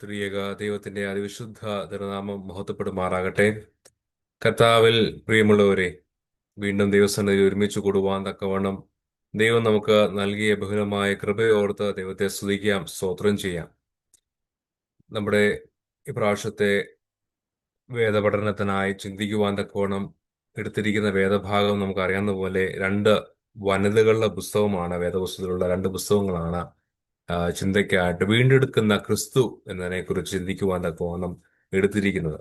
ത്രിയേക ദൈവത്തിന്റെ അതിവിശുദ്ധ തിരുനാമം മഹത്വപ്പെടുമാറാകട്ടെ. കർത്താവിൽ പ്രിയമുള്ളവരെ, വീണ്ടും ദൈവസന്നിധിയിൽ ഒരുമിച്ച് കൂടുവാൻ തക്കവണ്ണം ദൈവം നമുക്ക് നൽകിയ ബഹുലമായ കൃപയോർത്ത് ദൈവത്തെ സ്തുതിക്കാം, സ്തോത്രം ചെയ്യാം. നമ്മുടെ ഈ പ്രാവശ്യത്തെ വേദപഠനത്തിനായി ചിന്തിക്കുവാൻ തക്കവണ്ണം എടുത്തിരിക്കുന്ന വേദഭാഗം നമുക്കറിയാവുന്ന പോലെ രണ്ട് വനിതകളുടെ പുസ്തകമാണ്. വേദപുസ്തകത്തിലുള്ള രണ്ട് പുസ്തകങ്ങളാണ് ചിന്തയ്ക്കായിട്ട് വീണ്ടെടുക്കുന്ന ക്രിസ്തു എന്നതിനെ കുറിച്ച് ചിന്തിക്കുവാൻ തക്കവണ്ണം എടുത്തിരിക്കുന്നത്.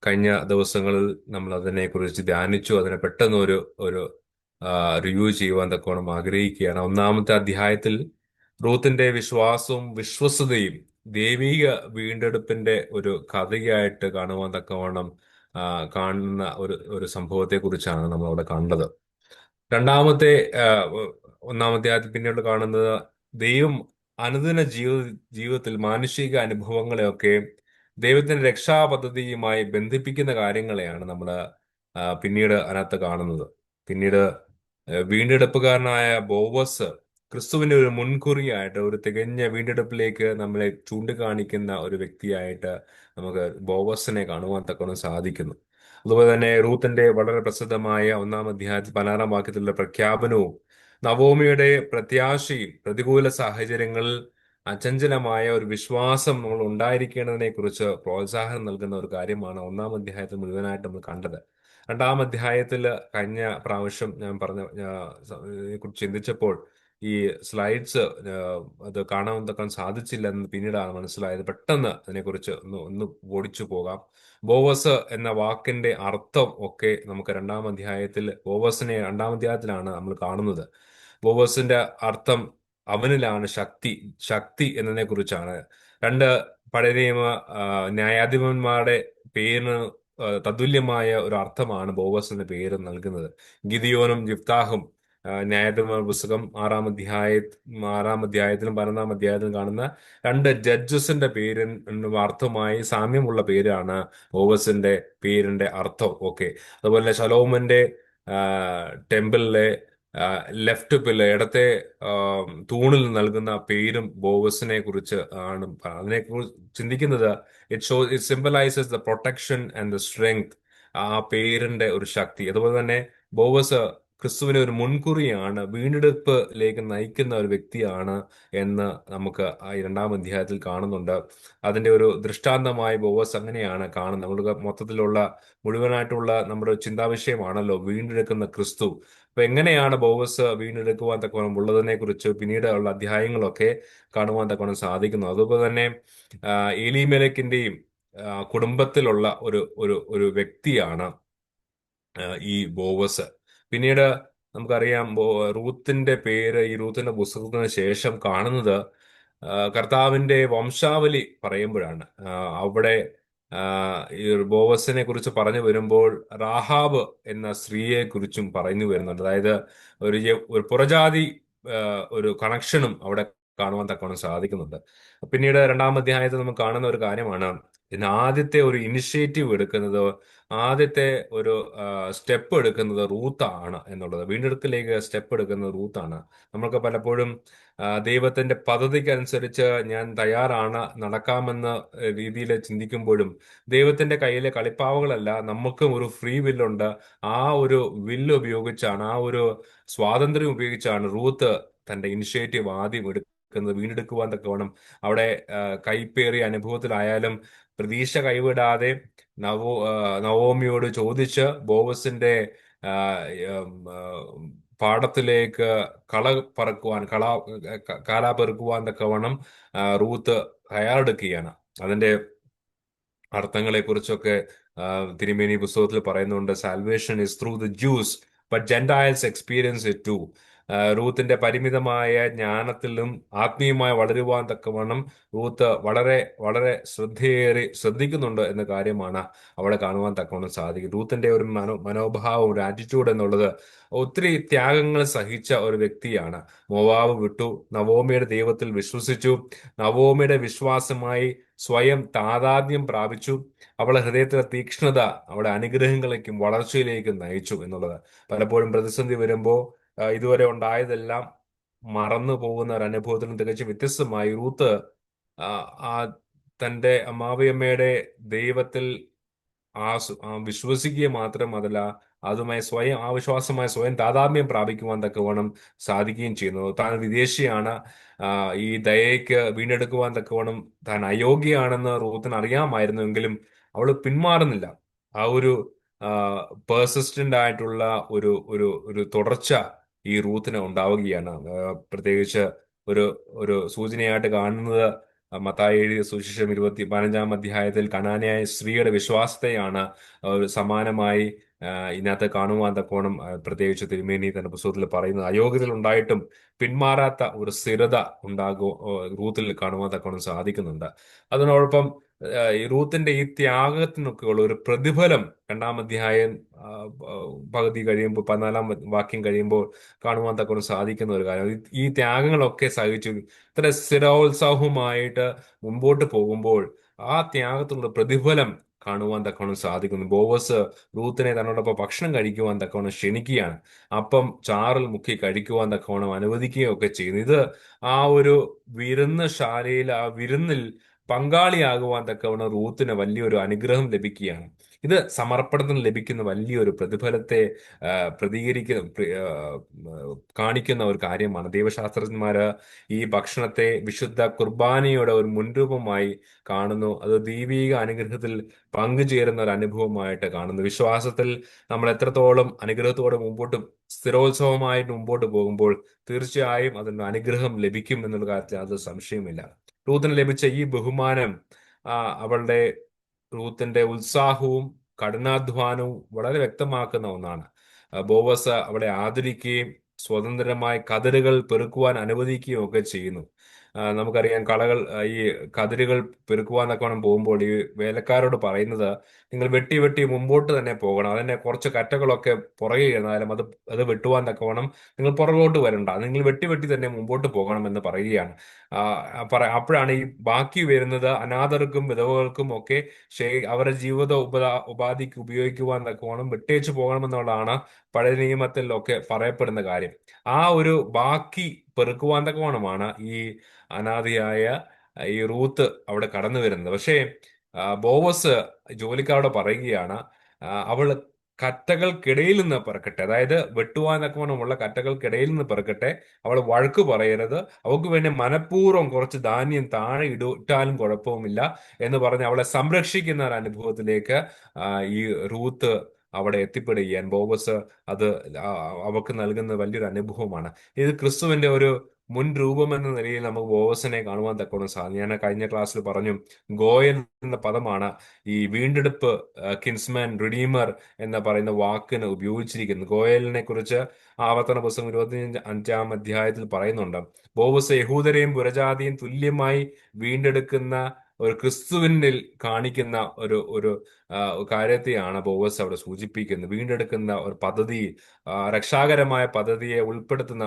കഴിഞ്ഞ ദിവസങ്ങളിൽ നമ്മൾ അതിനെക്കുറിച്ച് ധ്യാനിച്ചു. അതിനെ പെട്ടെന്ന് ഒരു റിവ്യൂ ചെയ്യുവാൻ തക്കവണ്ണം ആഗ്രഹിക്കുകയാണ്. ഒന്നാമത്തെ അധ്യായത്തിൽ റൂത്തിന്റെ വിശ്വാസവും വിശ്വസ്തതയും ദൈവിക വീണ്ടെടുപ്പിന്റെ ഒരു കഥയായിട്ട് കാണുവാൻ തക്കവണ്ണം കാണുന്ന ഒരു സംഭവത്തെ കുറിച്ചാണ് നമ്മൾ അവിടെ കണ്ടത്. രണ്ടാമത്തെ ആ, ഒന്നാമത്തെ ആദ്യം പിന്നീട് കാണുന്നത് ദൈവം അനുദിന ജീവിതത്തിൽ മാനുഷിക അനുഭവങ്ങളെയൊക്കെ ദൈവത്തിന്റെ രക്ഷാപദ്ധതിയുമായി ബന്ധിപ്പിക്കുന്ന കാര്യങ്ങളെയാണ് നമ്മൾ പിന്നീട് അതിനകത്ത് കാണുന്നത്. പിന്നീട് വീണ്ടെടുപ്പുകാരനായ ബോവസ് ക്രിസ്തുവിന്റെ ഒരു മുൻകുറിയായിട്ട് ഒരു തികഞ്ഞ വീണ്ടെടുപ്പിലേക്ക് നമ്മളെ ചൂണ്ടിക്കാണിക്കുന്ന ഒരു വ്യക്തിയായിട്ട് നമുക്ക് ബോവസിനെ കാണുവാൻ തക്കവണ്ണം സാധിക്കുന്നു. അതുപോലെ തന്നെ റൂത്തിന്റെ വളരെ പ്രസിദ്ധമായ ഒന്നാം അധ്യായത്തിൽ 16 വാക്യത്തിലുള്ള പ്രഖ്യാപനവും നവോമിയുടെ പ്രത്യാശയും പ്രതികൂല സാഹചര്യങ്ങളിൽ അചഞ്ചലമായ ഒരു വിശ്വാസം നമ്മൾ ഉണ്ടായിരിക്കേണ്ടതിനെ കുറിച്ച് പ്രോത്സാഹനം നൽകുന്ന ഒരു കാര്യമാണ് ഒന്നാം അധ്യായത്തിൽ മുഴുവനായിട്ട് നമ്മൾ കണ്ടത്. രണ്ടാം അധ്യായത്തിൽ കഴിഞ്ഞ പ്രാവശ്യം ഞാൻ പറഞ്ഞ കുറിച്ച് ചിന്തിച്ചപ്പോൾ ഈ സ്ലൈഡ്സ് അത് കാണാൻ തക്കാൻ സാധിച്ചില്ല എന്ന് പിന്നീടാണ് മനസ്സിലായത്. പെട്ടെന്ന് അതിനെക്കുറിച്ച് ഒന്ന് ഓടിച്ചു പോകാം. ബോവസ് എന്ന വാക്കിന്റെ അർത്ഥം ഒക്കെ നമുക്ക് ബോവസിനെ രണ്ടാം അധ്യായത്തിലാണ് നമ്മൾ കാണുന്നത്. ബോവസിന്റെ അർത്ഥം അവനിലാണ് ശക്തി, ശക്തി എന്നതിനെ കുറിച്ചാണ്. രണ്ട് പഴയ നിയമ ന്യായാധിപന്മാരുടെ പേരിന് തതുല്യമായ ഒരു അർത്ഥമാണ് ബോവസ് എന്ന പേര് നൽകുന്നത്. ഗിദിയോനും യിഫ്താഹും ന്യായാധിപന്മാർ പുസ്തകം 6 അധ്യായത്തിലും 11 അധ്യായത്തിലും കാണുന്ന രണ്ട് ജഡ്ജസിന്റെ അർത്ഥവുമായി സാമ്യമുള്ള പേരാണ് ബോവസിന്റെ പേരിന്റെ അർത്ഥം. ഓക്കെ. അതുപോലെ ശലോമന്റെ ടെമ്പിളിലെ ലെഫ്റ്റ് പില്ല്, ഇടത്തെ തൂണിൽ നൽകുന്ന പേരും ബോവസിനെ കുറിച്ച് ആണ്. അതിനെ കുറിച്ച് ചിന്തിക്കുന്നത് it symbolises the protection and the strength, ആ പേരിന്റെ ഒരു ശക്തി. അതുപോലെ തന്നെ ബോവസ് ക്രിസ്തുവിനെ ഒരു മുൻകുറിയാണ്, വീണ്ടെടുപ്പിലേക്ക് നയിക്കുന്ന ഒരു വ്യക്തിയാണ് എന്ന് നമുക്ക് ഈ രണ്ടാം അധ്യായത്തിൽ കാണുന്നുണ്ട്. അതിന്റെ ഒരു ദൃഷ്ടാന്തമായി ബോവസ് അങ്ങനെയാണ് കാണുന്നത്. നമ്മുടെ മൊത്തത്തിലുള്ള മുഴുവനായിട്ടുള്ള നമ്മുടെ ചിന്താവിഷയമാണല്ലോ വീണ്ടെടുക്കുന്ന ക്രിസ്തു. അപ്പൊ എങ്ങനെയാണ് ബോവസ് വീണ്ടെടുക്കുവാൻ തക്കവണ്ണം ഉള്ളതിനെ കുറിച്ച് പിന്നീട് ഉള്ള അധ്യായങ്ങളൊക്കെ കാണുവാൻ തക്കവണ്ണം സാധിക്കുന്നു. അതുപോലെ തന്നെ ഏലീമേലെക്കിന്റെയും കുടുംബത്തിലുള്ള ഒരു ഒരു ഒരു വ്യക്തിയാണ് ഈ ബോവസ്. പിന്നീട് നമുക്കറിയാം റൂത്തിന്റെ പേര് ഈ റൂത്തിന്റെ പുസ്തകത്തിന് ശേഷം കാണുന്നത് കർത്താവിന്റെ വംശാവലി പറയുമ്പോഴാണ്. അവിടെ ഈ ബോവസിനെ കുറിച്ച് പറഞ്ഞു വരുമ്പോൾ റാഹാബ് എന്ന സ്ത്രീയെ കുറിച്ചും പറഞ്ഞു വരുന്നുണ്ട്. അതായത് ഒരു പുറജാതി ഒരു കണക്ഷനും അവിടെ കാണുവാൻ തക്കവണ്ണം സാധിക്കുന്നുണ്ട്. പിന്നീട് രണ്ടാം അധ്യായത്തിൽ നമുക്ക് കാണുന്ന ഒരു കാര്യമാണ് ഇതിന് ആദ്യത്തെ ഒരു ഇനിഷ്യേറ്റീവ് എടുക്കുന്നത്, ആദ്യത്തെ ഒരു സ്റ്റെപ്പ് എടുക്കുന്നത് റൂത്താണ് എന്നുള്ളത്. വീണ്ടെടുക്കലേക്ക് സ്റ്റെപ്പ് എടുക്കുന്നത് റൂത്താണ്. നമ്മൾക്ക് പലപ്പോഴും ദൈവത്തിന്റെ പദ്ധതിക്ക് അനുസരിച്ച് ഞാൻ തയ്യാറാണ്, നടക്കാമെന്ന രീതിയിൽ ചിന്തിക്കുമ്പോഴും ദൈവത്തിന്റെ കയ്യിലെ കളിപ്പാവകളല്ല, നമുക്കും ഒരു ഫ്രീ വില്ലുണ്ട്. ആ ഒരു വില്ല് ഉപയോഗിച്ചാണ്, ആ ഒരു സ്വാതന്ത്ര്യം ഉപയോഗിച്ചാണ് റൂത്ത് തന്റെ ഇനിഷ്യേറ്റീവ് ആദ്യം എടുക്കുന്നത്, വീണ്ടെടുക്കുവാൻ തക്കവണ്ണം. അവിടെ കൈപ്പേറിയ അനുഭവത്തിലായാലും പ്രതീക്ഷ കൈവിടാതെ നവോമിയോട് ചോദിച്ച് ബോവസിന്റെ ആ, ഉം, ആ, പാടത്തിലേക്ക് കള പറക്കുവാൻ കാല പെറുക്കുവാൻ തക്കവണ്ണം റൂത്ത് തയ്യാറെടുക്കുകയാണ്. അതിന്റെ അർത്ഥങ്ങളെ കുറിച്ചൊക്കെ തിരുമേനി പുസ്തകത്തിൽ പറയുന്നുണ്ട്. Salvation is through the Jews but Gentiles experience it too. റൂത്തിന്റെ പരിമിതമായ ജ്ഞാനത്തിലും ആത്മീയമായി വളരുവാൻ തക്കവണ്ണം റൂത്ത് വളരെ വളരെ ശ്രദ്ധിക്കുന്നുണ്ട് എന്ന കാര്യമാണ് അവിടെ കാണുവാൻ തക്കവണ്ണം സാധിക്കും. റൂത്തിന്റെ ഒരു മനോഭാവം, ഒരു ആറ്റിറ്റ്യൂഡ് എന്നുള്ളത് ഒത്തിരി ത്യാഗങ്ങൾ സഹിച്ച ഒരു വ്യക്തിയാണ്. മോവാബ് വിട്ടു, നവോമിയുടെ ദൈവത്തിൽ വിശ്വസിച്ചു, നവോമിയുടെ വിശ്വാസമായി സ്വയം താതാത്മ്യം പ്രാപിച്ചു. അവളെ ഹൃദയത്തിലെ തീക്ഷ്ണത അവളെ അനുഗ്രഹങ്ങളിലേക്കും വളർച്ചയിലേക്കും നയിച്ചു എന്നുള്ളത്. പലപ്പോഴും പ്രതിസന്ധി വരുമ്പോൾ ഇതുവരെ ഉണ്ടായതെല്ലാം മറന്നു പോകുന്ന ഒരു അനുഭവത്തിനും തികച്ചും വ്യത്യസ്തമായി റൂത്ത് ആ തന്റെ അമ്മാവിയമ്മയുടെ ദൈവത്തിൽ വിശ്വസിക്കുക മാത്രമല്ല, അതുമായി സ്വയം ആവിശ്വാസമായി സ്വയം താതാത്മ്യം പ്രാപിക്കുവാൻ തക്കവണ്ണം സാധിക്കുകയും ചെയ്യുന്നു. താൻ വിദേശിയാണ്, ഈ ദയയ്ക്ക് വീണ്ടെടുക്കുവാൻ തക്കവണ്ണം താൻ അയോഗ്യയാണെന്ന് റൂത്തിന് അറിയാമായിരുന്നുവെങ്കിലും അവൾ പിന്മാറുന്നില്ല. ആ ഒരു പേഴ്സിസ്റ്റന്റ് ആയിട്ടുള്ള ഒരു ഒരു ഒരു തുടർച്ച ഈ റൂത്തിന് ഉണ്ടാവുകയാണ്. പ്രത്യേകിച്ച് ഒരു ഒരു സൂചനയായിട്ട് കാണുന്നത് മത്തായി എഴുതിയ സുവിശേഷം 15-ാം അധ്യായത്തിൽ കനാന്യയായ സ്ത്രീയുടെ വിശ്വാസത്തെയാണ് ഒരു സമാനമായി ഇതിനകത്ത് കാണുവാൻ തക്കോണം. പ്രത്യേകിച്ച് തിരുമേനി തന്റെ പുസ്തകത്തിൽ പറയുന്നത് അയോഗ്യതയിൽ ഉണ്ടായിട്ടും പിന്മാറാത്ത ഒരു സ്ഥിരത റൂത്തിൽ കാണുവാൻ തക്കോണം സാധിക്കുന്നുണ്ട്. അതിനോടൊപ്പം ഈ റൂത്തിന്റെ ഈ ത്യാഗത്തിനൊക്കെ ഉള്ള ഒരു പ്രതിഫലം 2-ാം അധ്യായം പകുതി കഴിയുമ്പോൾ 14-ാം വാക്യം കഴിയുമ്പോൾ കാണുവാൻ തക്കോണം സാധിക്കുന്ന ഒരു കാര്യം. ഈ ത്യാഗങ്ങളൊക്കെ സഹിച്ചു ഇത്ര സ്ഥിരോത്സാഹവുമായിട്ട് മുമ്പോട്ട് പോകുമ്പോൾ ആ ത്യാഗത്തിനുള്ള പ്രതിഫലം കാണുവാൻ തക്കവണ്ണം സാധിക്കുന്നു. ബോവസ് റൂത്തിനെ തന്നോടൊപ്പം ഭക്ഷണം കഴിക്കുവാൻ തക്കവണ്ണം ക്ഷണിക്കുകയാണ്. അപ്പം ചാറിൽ മുക്കി കഴിക്കുവാൻ തക്കവണ്ണം അനുവദിക്കുകയും ഒക്കെ ചെയ്യുന്നു. ഇത് ആ ഒരു വിരുന്ന് ശാലയിൽ, ആ വിരുന്നിൽ പങ്കാളിയാകുവാൻ തക്കവണ്ണം റൂത്തിന് വലിയൊരു അനുഗ്രഹം ലഭിക്കുകയാണ്. ഇത് സമർപ്പണത്തിന് ലഭിക്കുന്ന വലിയൊരു പ്രതിഫലത്തെ പ്രതികരിക്കുന്ന കാണിക്കുന്ന ഒരു കാര്യമാണ്. ദൈവശാസ്ത്രജ്ഞന്മാര് ഈ ഭക്ഷണത്തെ വിശുദ്ധ കുർബാനയുടെ ഒരു മുൻരൂപമായി കാണുന്നു. അത് ദൈവിക അനുഗ്രഹത്തിൽ പങ്കുചേരുന്ന ഒരു അനുഭവമായിട്ട് കാണുന്നു. വിശ്വാസത്തിൽ നമ്മൾ എത്രത്തോളം അനുഗ്രഹത്തോടെ സ്ഥിരോത്സവമായിട്ട് മുമ്പോട്ട് പോകുമ്പോൾ തീർച്ചയായും അതിന് അനുഗ്രഹം ലഭിക്കും എന്നുള്ള കാര്യത്തിൽ അത് സംശയമില്ല. റൂത്തിന് ലഭിച്ച ഈ ബഹുമാനം അവളുടെ റൂത്തിന്റെ ഉത്സാഹവും കഠിനാധ്വാനവും വളരെ വ്യക്തമാക്കുന്ന ഒന്നാണ്. ബോവസ് അവളെ ആദരിക്കുകയും സ്വതന്ത്രമായി കതിരുകൾ പെറുക്കുവാൻ അനുവദിക്കുകയും ഒക്കെ ചെയ്യുന്നു. നമുക്കറിയാം, ഈ കതിരുകൾ പെറുക്കുവാൻ തക്കവണ്ണം പോകുമ്പോൾ ഈ വേലക്കാരോട് പറയുന്നത്, നിങ്ങൾ വെട്ടി വെട്ടി മുമ്പോട്ട് തന്നെ പോകണം. അതിനെ കുറച്ച് കറ്റകളൊക്കെ പുറകെ ഇരുന്നാലും അത് വെട്ടുവാൻ തക്കവണ്ണം നിങ്ങൾ പുറകോട്ട് വരണ്ട, നിങ്ങൾ വെട്ടി വെട്ടി തന്നെ മുമ്പോട്ട് പോകണം എന്ന് പറയുകയാണ്. അപ്പോഴാണ് ഈ ബാക്കി വരുന്നത് അനാഥർക്കും വിധവകൾക്കും ഒക്കെ അവരുടെ ജീവിത ഉപാധിക്ക് ഉപയോഗിക്കുവാൻ തക്കവണ്ണം വിട്ടേച്ചു പോകണമെന്നുള്ളതാണ് പഴയ നിയമത്തിലൊക്കെ പറയപ്പെടുന്ന കാര്യം. ആ ഒരു ബാക്കി പെറുക്കുവാൻ തക്കവണ്ണമാണ് ഈ അനാഥയായ ഈ റൂത്ത് അവിടെ കടന്നു വരുന്നത്. പക്ഷേ ബോവസ് ജോലിക്കാരോട് പറയുകയാണ്, അവൾ കറ്റകൾക്കിടയിൽ നിന്ന് പിറക്കട്ടെ, അതായത് വെട്ടുവാൻ തക്കവണ്ണമുള്ള കറ്റകൾക്കിടയിൽ നിന്ന് പിറക്കട്ടെ, അവൾ വഴക്ക് പറയരുത്, അവൾക്ക് വേണ്ടി മനഃപൂർവ്വം കുറച്ച് ധാന്യം താഴെ ഇട്ടാലും കുഴപ്പവുമില്ല എന്ന് പറഞ്ഞ് അവളെ സംരക്ഷിക്കുന്ന ഒരു അനുഭവത്തിലേക്ക് ഈ റൂത്ത് അവിടെ എത്തിപ്പെടുകയാണ്. ബോവസ് അത് അവൾക്ക് നൽകുന്ന വലിയൊരു അനുഭവമാണ്. ഇത് ക്രിസ്തുവിന്റെ ഒരു മുൻ രൂപം എന്ന നിലയിൽ നമുക്ക് ബോവസിനെ കാണുവാൻ തക്കോണം സാധിക്കും. ഞാൻ കഴിഞ്ഞ ക്ലാസ്സിൽ പറഞ്ഞു, ഗോയൽ എന്ന പദമാണ് ഈ വീണ്ടെടുപ്പ്, കിൻസ്മാൻ, റിഡീമർ എന്ന് പറയുന്ന വാക്കിന് ഉപയോഗിച്ചിരിക്കുന്നത്. ഗോയലിനെ കുറിച്ച് ആവർത്തന പുസ്തകം 25-ാം അധ്യായത്തിൽ പറയുന്നുണ്ട്. ബോവസ് യഹൂദരെയും പുരജാതിയും തുല്യമായി വീണ്ടെടുക്കുന്ന ഒരു ക്രിസ്തുവിനിൽ കാണിക്കുന്ന ഒരു ഒരു കാര്യത്തെയാണ് ബോവസ് അവിടെ സൂചിപ്പിക്കുന്നത്. വീണ്ടെടുക്കുന്ന ഒരു പദ്ധതി, രക്ഷാകരമായ പദ്ധതിയെ ഉൾപ്പെടുത്തുന്ന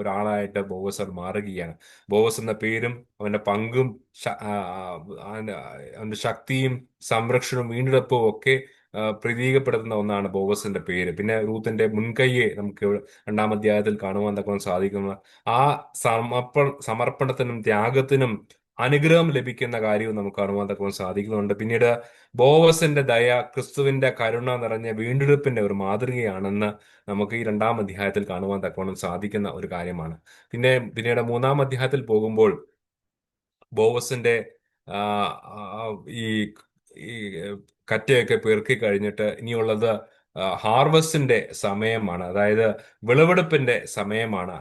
ഒരാളായിട്ട് ബോവസ് അവിടെ മാറുകയാണ്. ബോവസ് എന്ന പേരും അവന്റെ പങ്കും അവന്റെ ശക്തിയും സംരക്ഷണവും വീണ്ടെടുപ്പും ഒക്കെ പ്രതീകപ്പെടുത്തുന്ന ഒന്നാണ് ബോവസിന്റെ പേര്. പിന്നെ റൂത്തിന്റെ മുൻകൈയെ നമുക്ക് 2-ാം അധ്യായത്തിൽ കാണുവാൻ തക്കവണ്ണം സാധിക്കുന്ന ആ സമർപ്പണത്തിനും ത്യാഗത്തിനും അനുഗ്രഹം ലഭിക്കുന്ന കാര്യവും നമുക്ക് കാണുവാൻ തക്കവണ്ണം സാധിക്കുന്നുണ്ട്. പിന്നീട് ബോവസിന്റെ ദയ ക്രിസ്തുവിന്റെ കരുണ നിറഞ്ഞ വീണ്ടെടുപ്പിന്റെ ഒരു മാതൃകയാണെന്ന് നമുക്ക് ഈ 2-ാം അധ്യായത്തിൽ കാണുവാൻ തക്കവണ്ണം സാധിക്കുന്ന ഒരു കാര്യമാണ്. പിന്നീട് 3-ാം അധ്യായത്തിൽ പോകുമ്പോൾ ബോവസിന്റെ ഈ ഈ കറ്റയൊക്കെ പെറുക്കി കഴിഞ്ഞിട്ട് ഇനിയുള്ളത് ഹാർവസ്റ്റിന്റെ സമയമാണ്, അതായത് വിളവെടുപ്പിന്റെ സമയമാണ്.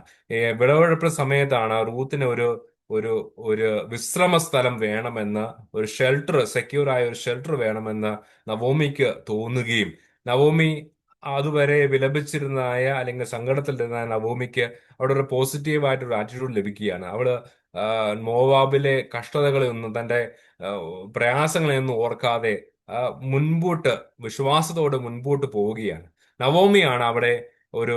വിളവെടുപ്പ് സമയത്താണ് റൂത്തിന് ഒരു ഒരു ഒരു വിശ്രമ സ്ഥലം വേണമെന്ന്, ഒരു സെക്യൂർ ആയ ഒരു ഷെൽട്ടർ വേണമെന്ന് നവോമിക്ക് തോന്നുകയും, നവോമി അതുവരെ വിലപിച്ചിരുന്നായ അല്ലെങ്കിൽ സങ്കടത്തിലിരുന്ന നവോമിക്ക് അവിടെ ഒരു പോസിറ്റീവായിട്ടൊരു ആറ്റിറ്റ്യൂഡ് ലഭിക്കുകയാണ്. അവള് മോവാബിലെ കഷ്ടതകളെയൊന്നും തന്റെ പ്രയാസങ്ങളെയൊന്നും ഓർക്കാതെ മുൻപോട്ട് വിശ്വാസത്തോടെ മുൻപോട്ട് പോവുകയാണ്. നവോമിയാണ് അവിടെ ഒരു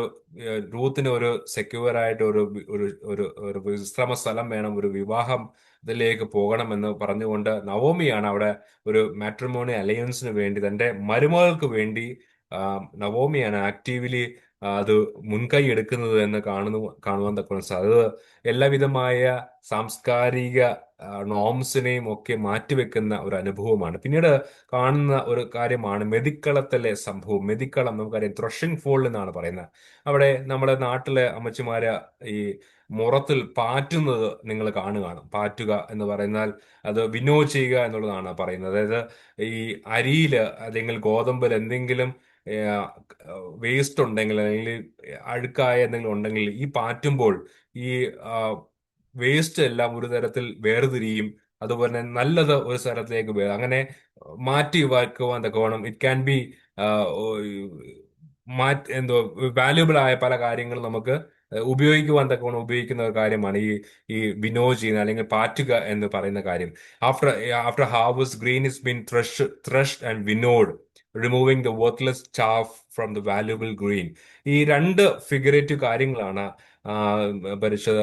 റൂത്തിന് ഒരു സെക്യൂർ ആയിട്ട് ഒരു ഒരു ഒരു ഒരു വിശ്രമ സ്ഥലം വേണം, ഒരു വിവാഹം ഇതിലേക്ക് പോകണമെന്ന് പറഞ്ഞുകൊണ്ട് നവോമിയാണ് അവിടെ ഒരു മാട്രിമോണി അലയൻസിന് വേണ്ടി, തന്റെ മരുമകൾക്ക് വേണ്ടി നവോമിയാണ് ആക്റ്റീവ്ലി അത് മുൻകൈ എടുക്കുന്നത് എന്ന് കാണുവാൻ തക്കവണ്ണം സാധ്യത. അത് എല്ലാവിധമായ സാംസ്കാരിക നോംസിനെയും ഒക്കെ മാറ്റിവെക്കുന്ന ഒരു അനുഭവമാണ്. പിന്നീട് കാണുന്ന ഒരു കാര്യമാണ് മെതിക്കളത്തിലെ സംഭവം. മെതിക്കളം നമുക്കറിയാം, ത്രഷിംഗ് ഫോൾ എന്നാണ് പറയുന്നത്. അവിടെ നമ്മുടെ നാട്ടിലെ അമ്മച്ചിമാര് ഈ മുറത്തിൽ പാറ്റുന്നത് നിങ്ങൾ കാണുകയാണ്. പാറ്റുക എന്ന് പറയുന്നാൽ അത് വിനോ ചെയ്യുക എന്നുള്ളതാണ് പറയുന്നത്. അതായത് ഈ അരിയില് അല്ലെങ്കിൽ ഗോതമ്പിൽ എന്തെങ്കിലും വേസ്റ്റ് ഉണ്ടെങ്കിൽ, അല്ലെങ്കിൽ അഴുക്കായ എന്തെങ്കിലും ഉണ്ടെങ്കിൽ, ഈ പാറ്റുമ്പോൾ ഈ വേസ്റ്റ് എല്ലാം ഒരു തരത്തിൽ വേർതിരിയും. അതുപോലെ തന്നെ നല്ലത് ഒരു സ്ഥലത്തേക്ക് അങ്ങനെ മാറ്റി വെക്കുവാൻ തക്കവണ്ണം ഇറ്റ് ക്യാൻ ബി എന്തോ വാല്യുബിൾ ആയ പല കാര്യങ്ങളും നമുക്ക് ഉപയോഗിക്കുവാൻ തക്കവണ്ണം ഉപയോഗിക്കുന്ന ഒരു കാര്യമാണ് ഈ വിനോ ചെയ്യുന്ന അല്ലെങ്കിൽ പാറ്റുക എന്ന് പറയുന്ന കാര്യം. After after harvest grain is been threshed and winnowed, removing the worthless chaff from the valuable grain. ഈ രണ്ട് ഫിഗറേറ്റീവ് കാര്യങ്ങളാണ് ആ, പരിശുദ്ധ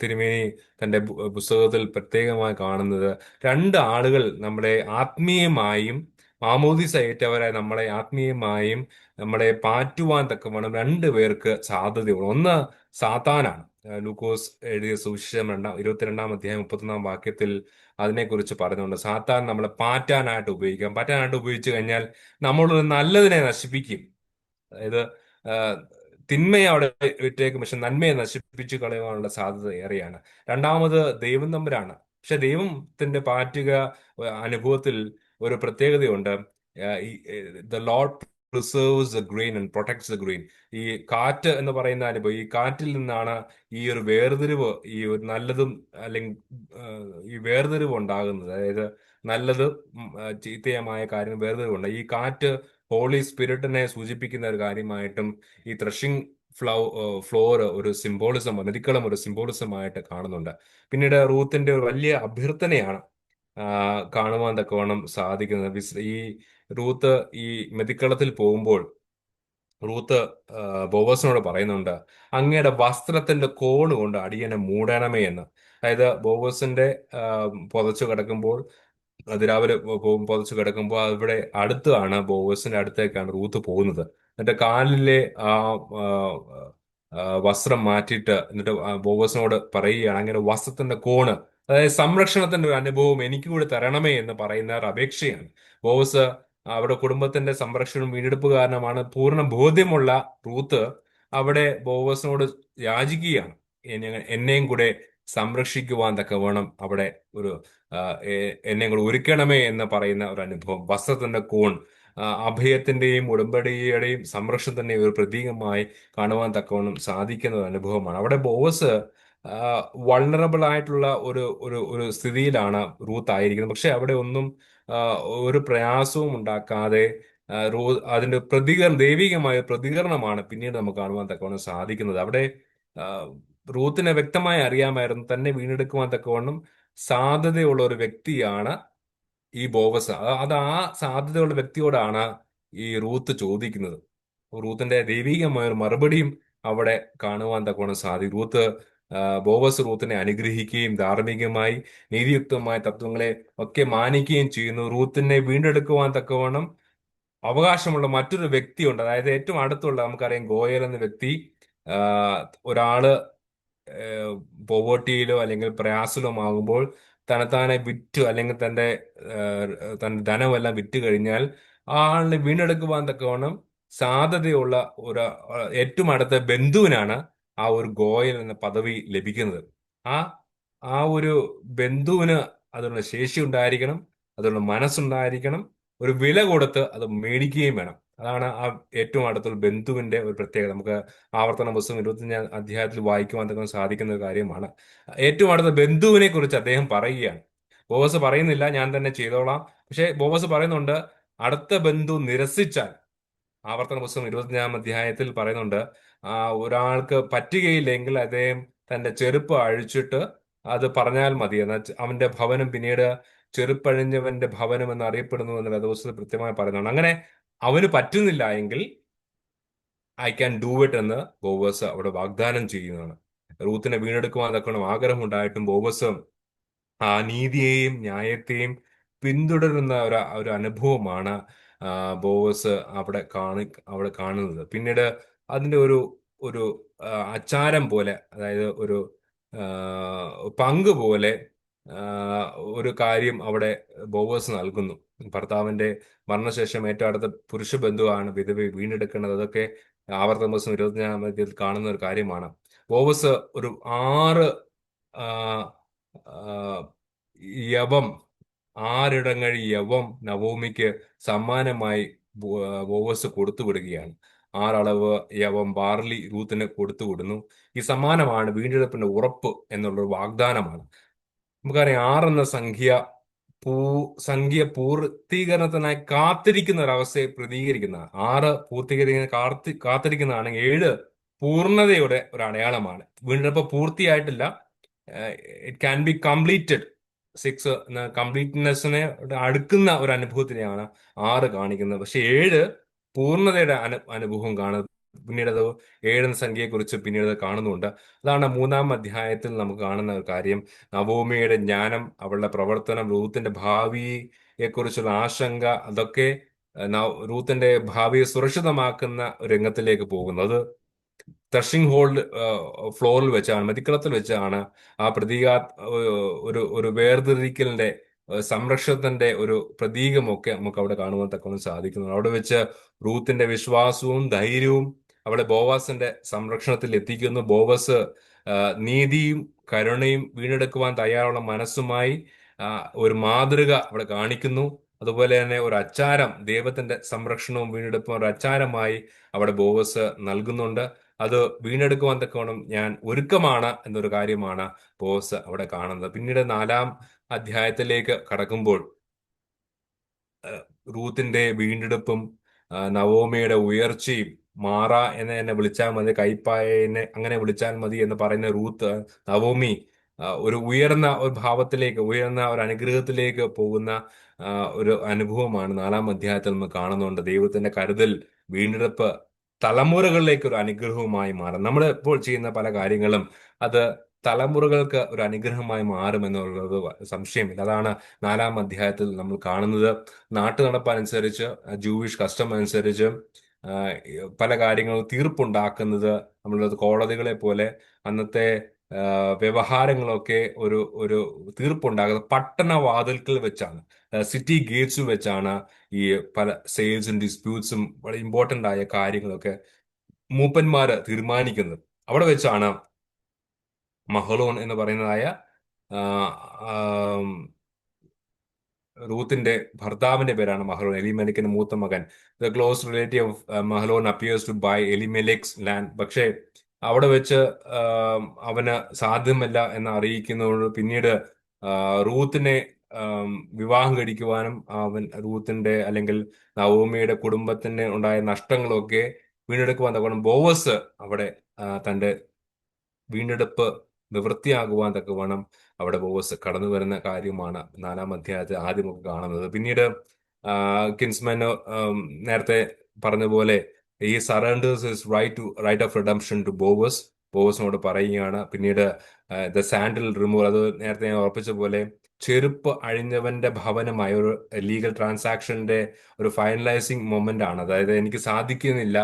തിരുമേനി തന്റെ പുസ്തകത്തിൽ പ്രത്യേകമായി കാണുന്നത്. രണ്ട് ആളുകൾ നമ്മളെ ആത്മീയമായും മാമോദീസ ഏറ്റവരായി നമ്മളെ ആത്മീയമായും നമ്മളെ പാറ്റുവാൻ തക്കവണ്ണം രണ്ടു പേർക്ക് സാധ്യതയുള്ളൂ. ഒന്ന് സാത്താനാണ്. ലൂക്കോസ് എഴുതിയ സുവിശേഷം 22-ാം അധ്യായം 31-ാം വാക്യത്തിൽ അതിനെക്കുറിച്ച് പറയുന്നുണ്ട്. സാത്താൻ നമ്മളെ പാറ്റാനായിട്ട് ഉപയോഗിച്ചു കഴിഞ്ഞാൽ നമ്മളൊരു നല്ലതിനെ നശിപ്പിക്കും. അതായത് ആ, തിന്മയെ അവിടെ വിട്ടേക്കും, പക്ഷെ നന്മയെ നശിപ്പിച്ചു കളയാനുള്ള സാധ്യത ഏറെയാണ്. രണ്ടാമത് ദൈവം തമ്പുരാണ്. പക്ഷെ ദൈവത്തിന്റെ പാറ്റുക അനുഭവത്തിൽ ഒരു പ്രത്യേകതയുണ്ട്. The Lord preserves the grain and protects the grain. ഈ കാറ്റ് എന്ന് പറയുന്ന അനുഭവം, ഈ കാറ്റിൽ നിന്നാണ് ഈ ഒരു വേർതിരിവ്, ഈ ഒരു നല്ലതും അല്ലെങ്കിൽ ഈ വേർതിരിവ് ഉണ്ടാകുന്നത്. അതായത് നല്ലത് ചീത്തയമായ കാര്യം വേർതിരിവുണ്ട്. ഈ കാറ്റ് ഹോളി സ്പിരിറ്റിനെ സൂചിപ്പിക്കുന്ന ഒരു കാര്യമായിട്ടും ഈ ത്രഷിംഗ് ഫ്ലോർ ഒരു സിംബോളിസം, മെതിക്കളം ഒരു സിംബോളിസം ആയിട്ട് കാണുന്നുണ്ട്. പിന്നീട് റൂത്തിന്റെ ഒരു വലിയ അഭ്യർത്ഥനയാണ് കാണുവാൻ തക്കവണ്ണം സാധിക്കുന്നത്. ഈ റൂത്ത് ഈ മെതിക്കളത്തിൽ പോകുമ്പോൾ റൂത്ത് ബോവസിനോട് പറയുന്നുണ്ട്, അങ്ങയുടെ വസ്ത്രത്തിന്റെ കോണ് കൊണ്ട് അടിയനെ മൂടണമേ എന്ന്. അതായത് ബോവസിന്റെ പുതച്ചു കിടക്കുമ്പോൾ, അതിരാവിലെ പുതച്ചു കിടക്കുമ്പോൾ അവിടെ അടുത്താണ്, ബോവസിന്റെ അടുത്തേക്കാണ് റൂത്ത് പോകുന്നത്. എന്നിട്ട് കാലിലെ ആ ആ, വസ്ത്രം മാറ്റിയിട്ട് എന്നിട്ട് ബോവസിനോട് പറയുകയാണ്, അങ്ങനെ വസ്ത്രത്തിന്റെ കോണ്, അതായത് സംരക്ഷണത്തിന്റെ ഒരു അനുഭവം എനിക്ക് കൂടി തരണമേ എന്ന് പറയുന്ന ഒരു അപേക്ഷയാണ്. ബോവസ് അവിടെ കുടുംബത്തിന്റെ സംരക്ഷണം വീണ്ടെടുപ്പ് കാരണമാണ് പൂർണ്ണ ബോധ്യമുള്ള റൂത്ത് അവിടെ ബോവസിനോട് യാചിക്കുകയാണ്, എന്നെയും കൂടെ സംരക്ഷിക്കുവാൻ തക്കവണ്ണം അവിടെ ഒരു എന്നെയും കൂടെ ഒരുക്കണമേ എന്ന് പറയുന്ന ഒരു അനുഭവം. വസ്ത്രത്തിന്റെ കോൺ അഭയത്തിന്റെയും ഉടമ്പടിയുടെയും സംരക്ഷണത്തിന്റെയും ഒരു പ്രതീകമായി കാണുവാൻ തക്കവണ്ണം സാധിക്കുന്ന ഒരു അനുഭവമാണ്. അവിടെ ബോവസ് വൾണറബിൾ ആയിട്ടുള്ള ഒരു ഒരു ഒരു സ്ഥിതിയിലാണ് റൂത്ത് ആയിരിക്കുന്നത്. പക്ഷെ അവിടെ ഒന്നും ആ, ഒരു പ്രയാസവും ഉണ്ടാക്കാതെ അതിന്റെ ദൈവികമായ പ്രതികരണമാണ് പിന്നീട് നമുക്ക് കാണുവാൻ തക്കവണ്ണം സാധിക്കുന്നത്. അവിടെ ആ, റൂത്തിനെ വ്യക്തമായി അറിയാമായിരുന്നു തന്നെ വീണ്ടെടുക്കുവാൻ തക്കവണ്ണം സാധ്യതയുള്ള ഒരു വ്യക്തിയാണ് ഈ ബോവസ്. അത് ആ സാധ്യതയുള്ള വ്യക്തിയോടാണ് ഈ റൂത്ത് ചോദിക്കുന്നത്. റൂത്തിന്റെ ദൈവികമായ ഒരു മറുപടിയും അവിടെ കാണുവാൻ തക്കവണ്ണം സാധിക്കും. ബോവസ് റൂത്തിനെ അനുഗ്രഹിക്കുകയും ധാർമ്മികമായി നീതിയുക്തമായ തത്വങ്ങളെ ഒക്കെ മാനിക്കുകയും ചെയ്യുന്നു. റൂത്തിനെ വീണ്ടെടുക്കുവാൻ തക്കവണ്ണം അവകാശമുള്ള മറ്റൊരു വ്യക്തിയുണ്ട്. അതായത് ഏറ്റവും അടുത്തുള്ള, നമുക്കറിയാം, ഗോയൽ എന്ന വ്യക്തി ആ, ഒരാള് പോവേർട്ടിയിലോ അല്ലെങ്കിൽ പ്രയാസത്തിലോ ആകുമ്പോൾ തന്നെത്താനെ വിറ്റ് അല്ലെങ്കിൽ തന്റെ ധനമെല്ലാം വിറ്റ് കഴിഞ്ഞാൽ ആ ആളിനെ വീണ്ടെടുക്കുവാൻ തക്കവണ്ണം സാധ്യതയുള്ള ഒരു ഏറ്റവും അടുത്ത ബന്ധുവിനാണ് ആ ഒരു ഗോയൽ എന്ന പദവി ലഭിക്കുന്നത്. ആ ആ ഒരു ബന്ധുവിന് അതിനുള്ള ശേഷി ഉണ്ടായിരിക്കണം, അതിനുള്ള മനസ്സുണ്ടായിരിക്കണം, ഒരു വില കൊടുത്ത് അത് മേടിക്കുകയും വേണം. അതാണ് ആ ഏറ്റവും അടുത്തുള്ള ബന്ധുവിന്റെ ഒരു പ്രത്യേകത. നമുക്ക് ആവർത്തന പുസ്തകം 25-ാം അധ്യായത്തിൽ വായിക്കുവാൻ തന്നെ സാധിക്കുന്ന ഒരു കാര്യമാണ്. ഏറ്റവും അടുത്ത ബന്ധുവിനെ കുറിച്ച് അദ്ദേഹം പറയുകയാണ്. ബോവസ് പറയുന്നില്ല ഞാൻ തന്നെ ചെയ്തോളാം, പക്ഷെ ബോവസ് പറയുന്നുണ്ട്, അടുത്ത ബന്ധു നിരസിച്ചാൽ, ആവർത്തന പുസ്തകം 25-ാം അധ്യായത്തിൽ പറയുന്നുണ്ട്, ഒരാൾക്ക് പറ്റുകയില്ലെങ്കിൽ അദ്ദേഹം തന്റെ ചെരുപ്പ് അഴിച്ചിട്ട് അത് പറഞ്ഞാൽ മതി. എന്നാൽ അവന്റെ ഭവനം പിന്നീട് ചെരുപ്പഴിഞ്ഞവന്റെ ഭവനം എന്ന് അറിയപ്പെടുന്നു എന്ന് വേദപുസ്തകത്തിൽ കൃത്യമായി പറയുന്നുണ്ട്. അങ്ങനെ അവന് പറ്റുന്നില്ല എങ്കിൽ ഐ ക്യാൻ ഡൂ ഇറ്റ് എന്ന് ബോവസ് അവിടെ വാഗ്ദാനം ചെയ്യുന്നതാണ്. റൂത്തിനെ വീണ്ടെടുക്കുവാൻ തക്കണം ആഗ്രഹം ഉണ്ടായിട്ടും ബോവസ് ആ നീതിയെയും ന്യായത്തെയും പിന്തുടരുന്ന ഒരു അനുഭവമാണ് ബോവസ് അവിടെ കാണുന്നത്. പിന്നീട് അതിന്റെ ഒരു അച്ചാരം പോലെ, അതായത് ഒരു ആ, പങ്ക് പോലെ ആ, ഒരു കാര്യം അവിടെ ബോവസ് നൽകുന്നു. ഭർത്താവിന്റെ മരണശേഷം ഏറ്റവും അടുത്ത പുരുഷ ബന്ധുവാണ് വിധവ വീണ്ടെടുക്കുന്നത്. അതൊക്കെ ആവർത്തന ദിവസം 24-ാം അധ്യായത്തിൽ കാണുന്ന ഒരു കാര്യമാണ്. ബോവസ് ഒരു 6 ആ, ആ, യവം 6 യവം നവോമിക്ക് സമ്മാനമായി ബോവസ് കൊടുത്തു വിടുകയാണ്. 6 അളവ് യവം ബാർലി രൂത്തിന് കൊടുത്തു വിടുന്നു. ഈ സമ്മാനമാണ് വീണ്ടെടുപ്പിന്റെ ഉറപ്പ് എന്നുള്ള വാഗ്ദാനമാണ്. നമുക്കറിയാം, 6 എന്ന പൂ സംഖ്യ പൂർത്തീകരണത്തിനായി കാത്തിരിക്കുന്ന ഒരവസ്ഥയെ പ്രതികരിക്കുന്ന, 6 പൂർത്തീകരിക്കുന്ന കാത്തിരിക്കുന്നതാണെങ്കിൽ 7 പൂർണ്ണതയുടെ ഒരു അടയാളമാണ്. വീണ്ടെടുപ്പ് പൂർത്തിയായിട്ടില്ല, ഇറ്റ് ക്യാൻ ബി കംപ്ലീറ്റഡ്. 6 കംപ്ലീറ്റ്നെസ്സിനെ അടുക്കുന്ന ഒരു അനുഭവത്തിനെയാണ് 6 കാണിക്കുന്നത്. പക്ഷെ 7 പൂർണ്ണതയുടെ അനുഭവം കാണുന്നത്. പിന്നീട് അത് 7 എന്ന സംഖ്യയെക്കുറിച്ച് പിന്നീട് കാണുന്നുണ്ട്. അതാണ് 3-ാം അധ്യായത്തിൽ നമുക്ക് കാണുന്ന ഒരു കാര്യം. നവോമിയുടെ ജ്ഞാനം, അവളുടെ പ്രവർത്തനം, റൂത്തിന്റെ ഭാവിയെ കുറിച്ചുള്ള ആശങ്ക, അതൊക്കെ റൂത്തിന്റെ ഭാവിയെ സുരക്ഷിതമാക്കുന്ന ഒരു രംഗത്തിലേക്ക് പോകുന്നു. അത് ത്രഷിംഗ് ഹോൾഡ് ഫ്ലോറിൽ വെച്ചാണ്, മതിക്കളത്തിൽ വെച്ചാണ് ആ ഒരു വേർതിരിക്കലിന്റെ സംരക്ഷണത്തിന്റെ ഒരു പ്രതീകമൊക്കെ നമുക്ക് അവിടെ കാണുവാൻ തക്കവണ്ണം സാധിക്കുന്നു. അവിടെ വെച്ച് റൂത്തിന്റെ വിശ്വാസവും ധൈര്യവും അവളെ ബോവാസിന്റെ സംരക്ഷണത്തിൽ എത്തിക്കുന്നു. ബോവസ് നീതിയും കരുണയും വീണ്ടെടുക്കുവാൻ തയ്യാറുള്ള മനസ്സുമായി ആ, ഒരു മാതൃക അവിടെ കാണിക്കുന്നു. അതുപോലെ തന്നെ ഒരു അച്ചാരം, ദൈവത്തിന്റെ സംരക്ഷണവും വീണ്ടെടുപ്പും ഒരു അച്ചാരമായി അവിടെ ബോവസ് നൽകുന്നുണ്ട്. അത് വീണ്ടെടുക്കുവാൻ തക്കവണ്ണം ഞാൻ ഒരുക്കമാണ് എന്നൊരു കാര്യമാണ് ബോവസ് അവിടെ കാണുന്നത്. പിന്നീട് 4-ാം അധ്യായത്തിലേക്ക് കടക്കുമ്പോൾ റൂത്തിന്റെ വീണ്ടെടുപ്പും നവോമിയുടെ ഉയർച്ചയും, മാറ എന്ന് എന്നെ വിളിച്ചാൽ മതി, കൈപ്പായനെ അങ്ങനെ വിളിച്ചാൽ മതി എന്ന് പറയുന്ന നവോമി ഒരു ഉയർന്ന ഒരു ഭാവത്തിലേക്ക്, ഉയർന്ന ഒരു അനുഗ്രഹത്തിലേക്ക് പോകുന്ന ഒരു അനുഭവമാണ് 4-ാം അധ്യായത്തിൽ നമ്മൾ കാണുന്നുണ്ട്. ദൈവത്തിന്റെ കരുതൽ, വീണ്ടെടുപ്പ് തലമുറകളിലേക്ക് ഒരു അനുഗ്രഹവുമായി മാറും. നമ്മൾ ഇപ്പോൾ ചെയ്യുന്ന പല കാര്യങ്ങളും അത് തലമുറകൾക്ക് ഒരു അനുഗ്രഹമായി മാറുമെന്നുള്ളത് സംശയമില്ല. അതാണ് 4-ാം അധ്യായത്തിൽ നമ്മൾ കാണുന്നത്. നാട്ടു നടപ്പനുസരിച്ച്, ജൂയിഷ് കസ്റ്റം അനുസരിച്ച് ആ, പല കാര്യങ്ങളും തീർപ്പുണ്ടാക്കുന്നത് നമ്മളത് കോടതികളെ പോലെ അന്നത്തെ വ്യവഹാരങ്ങളൊക്കെ ഒരു ഒരു തീർപ്പുണ്ടാകുന്നത് പട്ടണവാതിൽക്കൽ വെച്ചാണ്, സിറ്റി ഗേറ്റ്സിൽ വെച്ചാണ്. ഈ പല സെയിൽസും ഡിസ്പ്യൂട്ട്സും വളരെ ഇമ്പോർട്ടന്റ് ആയ കാര്യങ്ങളൊക്കെ മൂപ്പന്മാര് തീരുമാനിക്കുന്നത്. അവിടെ വെച്ചാണ് മഹലോൻ എന്ന് പറയുന്നതായ ആ, ആം, റൂത്തിന്റെ ഭർത്താവിന്റെ പേരാണ് മഹലോൻ, എലിമെലിക്കിന്റെ മൂത്ത മകൻ. The close relative of Mahlon appears to buy Elimelech's land. പക്ഷേ അവിടെ വെച്ച് അവന് സാധ്യമല്ല എന്ന് അറിയിക്കുന്നതോട് പിന്നീട് ആ, റൂത്തിനെ ആം, വിവാഹം കഴിക്കുവാനും റൂത്തിന്റെ അല്ലെങ്കിൽ നവോമിയുടെ കുടുംബത്തിന് ഉണ്ടായ നഷ്ടങ്ങളൊക്കെ വീണ്ടെടുക്കുവാൻ തക്കവണ്ണം ബോവസ് അവിടെ തന്റെ വീണ്ടെടുപ്പ് നിവൃത്തിയാകുവാൻ തക്കവണ്ണം അവിടെ ബോവസ് കടന്നു വരുന്ന കാര്യമാണ് 4-ാം അധ്യായത്തിൽ ആദ്യം നമുക്ക് കാണുന്നത്. പിന്നീട് കിൻസ്മാൻ നേരത്തെ പറഞ്ഞ പോലെ ഈ surrenders his right of redemption to Boaz. ബോവസിനോട് പറയുകയാണ്. പിന്നീട് ദ സാൻഡിൽ റിമൂവൽ, അത് നേരത്തെ ഞാൻ ഉറപ്പിച്ച പോലെ ചെരുപ്പ് അഴിഞ്ഞവന്റെ ഭവനമായ ഒരു ലീഗൽ ട്രാൻസാക്ഷന്റെ ഒരു ഫൈനലൈസിങ് മൊമെന്റ് ആണ്. അതായത് എനിക്ക് സാധിക്കുന്നില്ല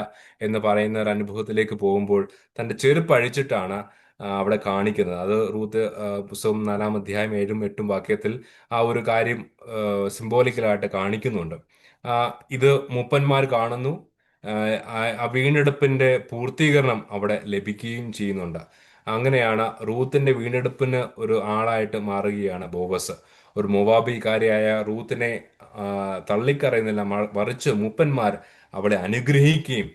എന്ന് പറയുന്ന ഒരു അനുഭവത്തിലേക്ക് പോകുമ്പോൾ തന്റെ ചെരുപ്പ് അഴിച്ചിട്ടാണ് അവിടെ കാണിക്കുന്നത്. അത് റൂത്ത് പുസ്തകം 4-ാം അധ്യായം 7-8 വാക്യത്തിൽ ആ ഒരു കാര്യം സിംബോളിക്കലായിട്ട് കാണിക്കുന്നുണ്ട്. ആ, ഇത് മൂപ്പന്മാർ കാണുന്നു. ആ വീണ്ടെടുപ്പിന്റെ പൂർത്തീകരണം അവിടെ ലഭിക്കുകയും ചെയ്യുന്നുണ്ട്. അങ്ങനെയാണ് റൂത്തിന്റെ വീണ്ടെടുപ്പിന് ഒരു ആളായിട്ട് മാറുകയാണ് ബോവസ്. ഒരു മൊവാബിക്കാരിയായ റൂത്തിനെ തള്ളിക്കറയുന്നില്ല, മറിച്ച് മൂപ്പന്മാർ അവളെ അനുഗ്രഹിക്കുകയും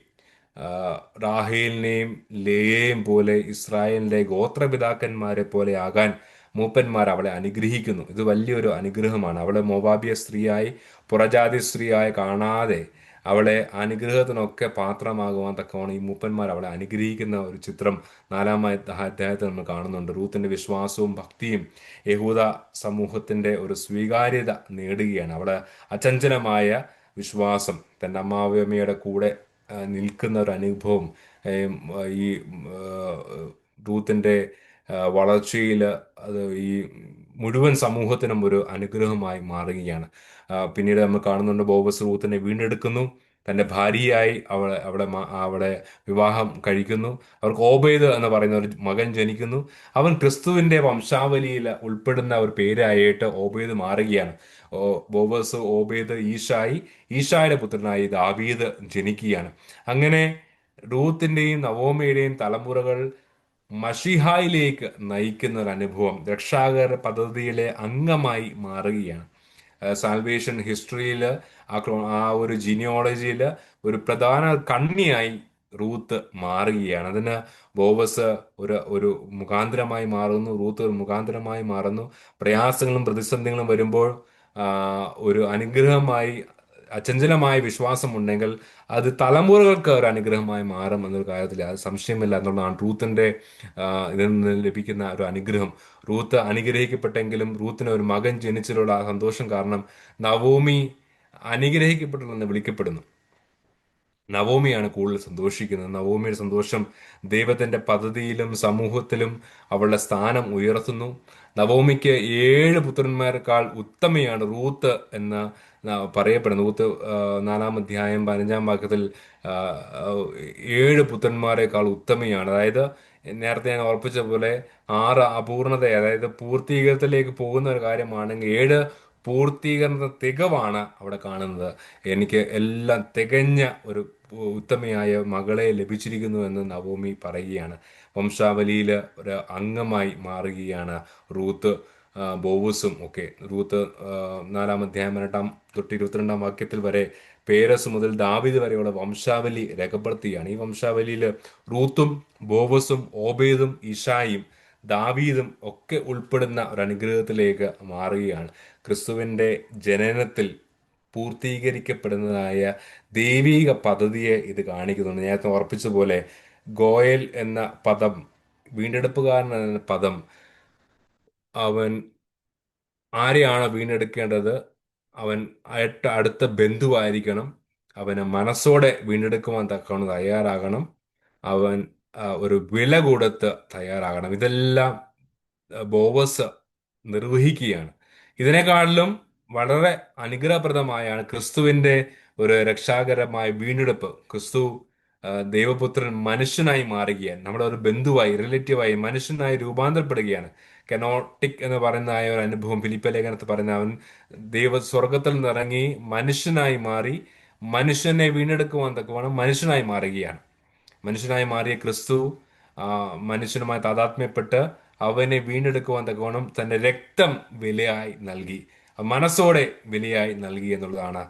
റാഹേലിനെയും ലേയെയും പോലെ ഇസ്രായേലിന്റെ ഗോത്രപിതാക്കന്മാരെ പോലെ ആകാൻ മൂപ്പന്മാർ അവളെ അനുഗ്രഹിക്കുന്നു. ഇത് വലിയൊരു അനുഗ്രഹമാണ്. അവളെ മോവാബിയ സ്ത്രീയായി, പുറജാതി സ്ത്രീയായി കാണാതെ അവളെ അനുഗ്രഹത്തിനൊക്കെ പാത്രമാകുവാൻ തക്കവണ്ണം ഈ മൂപ്പന്മാർ അവളെ അനുഗ്രഹിക്കുന്ന ഒരു ചിത്രം 4-ാം അധ്യായത്തിൽ നമ്മൾ കാണുന്നുണ്ട്. റൂത്തിന്റെ വിശ്വാസവും ഭക്തിയും യഹൂദ സമൂഹത്തിന്റെ ഒരു സ്വീകാര്യത നേടുകയാണ്. അവളെ അചഞ്ചലമായ വിശ്വാസം, തന്റെ അമ്മാവമ്മയുടെ കൂടെ നിൽക്കുന്ന ഒരു അനുഭവം ഈ റൂത്തിന്റെ വളർച്ചയിൽ അത് ഈ മുഴുവൻ സമൂഹത്തിനും ഒരു അനുഗ്രഹമായി മാറുകയാണ്. പിന്നീട് നമ്മൾ കാണുന്നുണ്ട് ബോവസ് റൂത്തിനെ വീണ്ടെടുക്കുന്നു. തന്റെ ഭാര്യയായി അവിടെ വിവാഹം കഴിക്കുന്നു. അവർക്ക് ഓബേദ് എന്ന് പറയുന്ന ഒരു മകൻ ജനിക്കുന്നു. അവൻ ക്രിസ്തുവിന്റെ വംശാവലിയിൽ ഉൾപ്പെടുന്ന ഒരു പേരായിട്ട് ഓബേദ് മാറുകയാണ്. ബോവസ് ഓബേദ് ഈശായി, ഈശായുടെ പുത്രനായി ദാവീദ് ജനിക്കുകയാണ്. അങ്ങനെ റൂത്തിന്റെയും നവോമിയുടെയും തലമുറകൾ മഷിഹായിലേക്ക് നയിക്കുന്ന ഒരു അനുഭവം രക്ഷാകര പദ്ധതിയിലെ അംഗമായി മാറുകയാണ്. സാൽവേഷൻ ഹിസ്റ്ററിയിൽ ആ ഒരു ജിനിയോളജിയിൽ ഒരു പ്രധാന കണ്ണിയായി റൂത്ത് മാറുകയാണ്. അതിന് ബോവസ് ഒരു മുഖാന്തരമായി മാറുന്നു, റൂത്ത് ഒരു മുഖാന്തരമായി മാറുന്നു. പ്രയാസങ്ങളും പ്രതിസന്ധികളും വരുമ്പോൾ ആ, ഒരു അനുഗ്രഹമായി, അചഞ്ചലമായ വിശ്വാസമുണ്ടെങ്കിൽ അത് തലമുറകൾക്ക് ഒരു അനുഗ്രഹമായി മാറും എന്നൊരു കാര്യത്തിൽ അത് സംശയമില്ല എന്നുള്ളതാണ് റൂത്തിന്റെ ഇതിൽ നിന്ന് ലഭിക്കുന്ന ഒരു അനുഗ്രഹം. റൂത്ത് അനുഗ്രഹിക്കപ്പെട്ടെങ്കിലും റൂത്തിന് ഒരു മകൻ ജനിച്ചതിലുള്ള ആ സന്തോഷം കാരണം നവോമി അനുഗ്രഹിക്കപ്പെട്ടതെന്ന് വിളിക്കപ്പെടുന്നു. നവോമിയാണ് കൂടുതൽ സന്തോഷിക്കുന്നത്. നവോമിയുടെ സന്തോഷം ദൈവത്തിന്റെ പദ്ധതിയിലും സമൂഹത്തിലും അവളുടെ സ്ഥാനം ഉയർത്തുന്നു. നവോമിക്ക് 7 പുത്രന്മാരെക്കാൾ ഉത്തമയാണ് റൂത്ത് എന്ന് പറയപ്പെടുന്നു. റൂത്ത് 4-ാം അധ്യായം 15-ാം വാക്യത്തിൽ ആ, ആ, 7 പുത്രന്മാരെക്കാൾ ഉത്തമയാണ്. അതായത് നേരത്തെ ഞാൻ ഓർപ്പിച്ച പോലെ 6 അപൂർണത, അതായത് പൂർത്തീകരണത്തിലേക്ക് പോകുന്ന ഒരു കാര്യമാണെങ്കിൽ 7 പൂർത്തീകരണ തികവാണ് അവിടെ കാണുന്നത്. എനിക്ക് എല്ലാം തികഞ്ഞ ഒരു ഉത്തമയായ മകളെ ലഭിച്ചിരിക്കുന്നു എന്ന് നവോമി പറയുകയാണ്. വംശാവലിയിൽ ഒരു അംഗമായി മാറുകയാണ് റൂത്ത്, ബോവസും ഒക്കെ. റൂത്ത് 4-ാം അധ്യായം 18-തൊട്ട് 22-ാം വാക്യത്തിൽ വരെ പേരസ് മുതൽ ദാവീദ് വരെയുള്ള വംശാവലി രേഖപ്പെടുത്തുകയാണ്. ഈ വംശാവലിയിൽ റൂത്തും ബോവസും ഓബേദും ഇശായും ദാവീദും ഒക്കെ ഉൾപ്പെടുന്ന ഒരു അനുഗ്രഹത്തിലേക്ക് മാറുകയാണ്. ക്രിസ്തുവിന്റെ ജനനത്തിൽ പൂർത്തീകരിക്കപ്പെടുന്നതായ ദൈവിക പദ്ധതിയെ ഇത് കാണിക്കുന്നുണ്ട്. നേരത്തെ ഉറപ്പിച്ച പോലെ ഗോയൽ എന്ന പദം, വീണ്ടെടുപ്പുകാരൻ എന്ന പദം, അവൻ ആരെയാണ് വീണ്ടെടുക്കേണ്ടത്? അവൻ അടുത്ത ബന്ധുവായിരിക്കണം. അവന് മനസ്സോടെ വീണ്ടെടുക്കുവാൻ തക്കവണ്ണം തയ്യാറാകണം. അവൻ ഒരു വില കൊടുത്ത് തയ്യാറാകണം. ഇതെല്ലാം ബോവസ് നിർവഹിക്കുകയാണ്. ഇതിനെക്കാളിലും വളരെ അനുഗ്രഹപ്രദമായാണ് ക്രിസ്തുവിന്റെ ഒരു രക്ഷാകരമായ വീണ്ടെടുപ്പ്. ക്രിസ്തു ദൈവപുത്രൻ മനുഷ്യനായി മാറുകയാണ്. നമ്മുടെ ഒരു ബന്ധുവായി, റിലേറ്റീവായി മനുഷ്യനായി രൂപാന്തരപ്പെടുകയാണ്. കെനോട്ടിക് എന്ന് പറയുന്ന ആ ഒരു അനുഭവം ഫിലിപ്പ ലേഖനത്തിൽ പറയുന്ന, അവൻ സ്വർഗത്തിൽ നിന്നിറങ്ങി മനുഷ്യനായി മാറി, മനുഷ്യനെ വീണ്ടെടുക്കുവാൻ തക്കവണ്ണം മനുഷ്യനായി മാറുകയാണ്. മനുഷ്യനായി മാറിയ ക്രിസ്തു ആ, മനുഷ്യനുമായി താതാത്മ്യപ്പെട്ട് അവനെ വീണ്ടെടുക്കുവാൻ തക്കവണ്ണം തന്റെ രക്തം വിലയായി നൽകി, മനസ്സോടെ വിലയായി നൽകി എന്നുള്ളതാണ്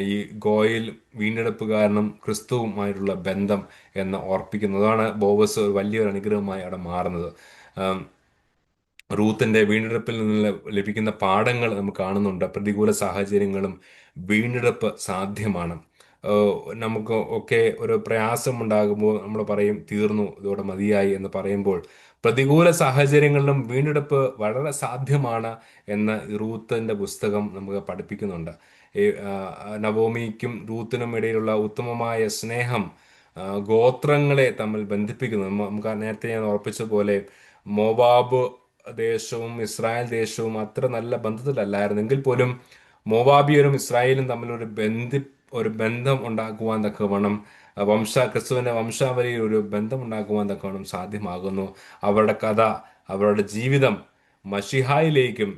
ഈ ഗോയിൽ വീണ്ടെടുപ്പുകാരനും ക്രിസ്തുവുമായിട്ടുള്ള ബന്ധം എന്ന് ഓർപ്പിക്കുന്നതാണ്. ബോവസ് ഒരു വലിയൊരു അനുഗ്രഹമായി അവിടെ മാറുന്നത്. റൂത്തിന്റെ വീണ്ടെടുപ്പിൽ നിന്ന് ലഭിക്കുന്ന പാഠങ്ങൾ നമുക്ക് കാണുന്നുണ്ട്. പ്രതികൂല സാഹചര്യങ്ങളും വീണ്ടെടുപ്പ് സാധ്യമാണ്. നമുക്ക് ഒക്കെ ഒരു പ്രയാസം ഉണ്ടാകുമ്പോൾ നമ്മൾ പറയും തീർന്നു, ഇതോടെ മതിയായി എന്ന് പറയുമ്പോൾ പ്രതികൂല സാഹചര്യങ്ങളിലും വീണ്ടെടുപ്പ് വളരെ സാധ്യമാണ് എന്ന് ഈ റൂത്തിന്റെ പുസ്തകം നമുക്ക് പഠിപ്പിക്കുന്നുണ്ട്. ഈ നവോമിക്കും റൂത്തിനും ഇടയിലുള്ള ഉത്തമമായ സ്നേഹം ഗോത്രങ്ങളെ തമ്മിൽ ബന്ധിപ്പിക്കുന്നു. നമുക്ക് നേരത്തെ ഞാൻ ഉറപ്പിച്ച പോലെ മോവാബ് ദേശവും ഇസ്രായേൽ ദേശവും അത്ര നല്ല ബന്ധത്തിലല്ലായിരുന്നെങ്കിൽ പോലും മോവാബിയരും ഇസ്രായേലും തമ്മിൽ ഒരു ബന്ധം ഉണ്ടാക്കുവാൻ തക്കവണ്ണം ക്രിസ്തുവിന്റെ വംശാവലിയിൽ ഒരു ബന്ധം ഉണ്ടാക്കുവാൻ തക്കവണ്ണം സാധ്യമാകുന്നു. അവരുടെ കഥ, അവരുടെ ജീവിതം മഷിഹായിലേക്കും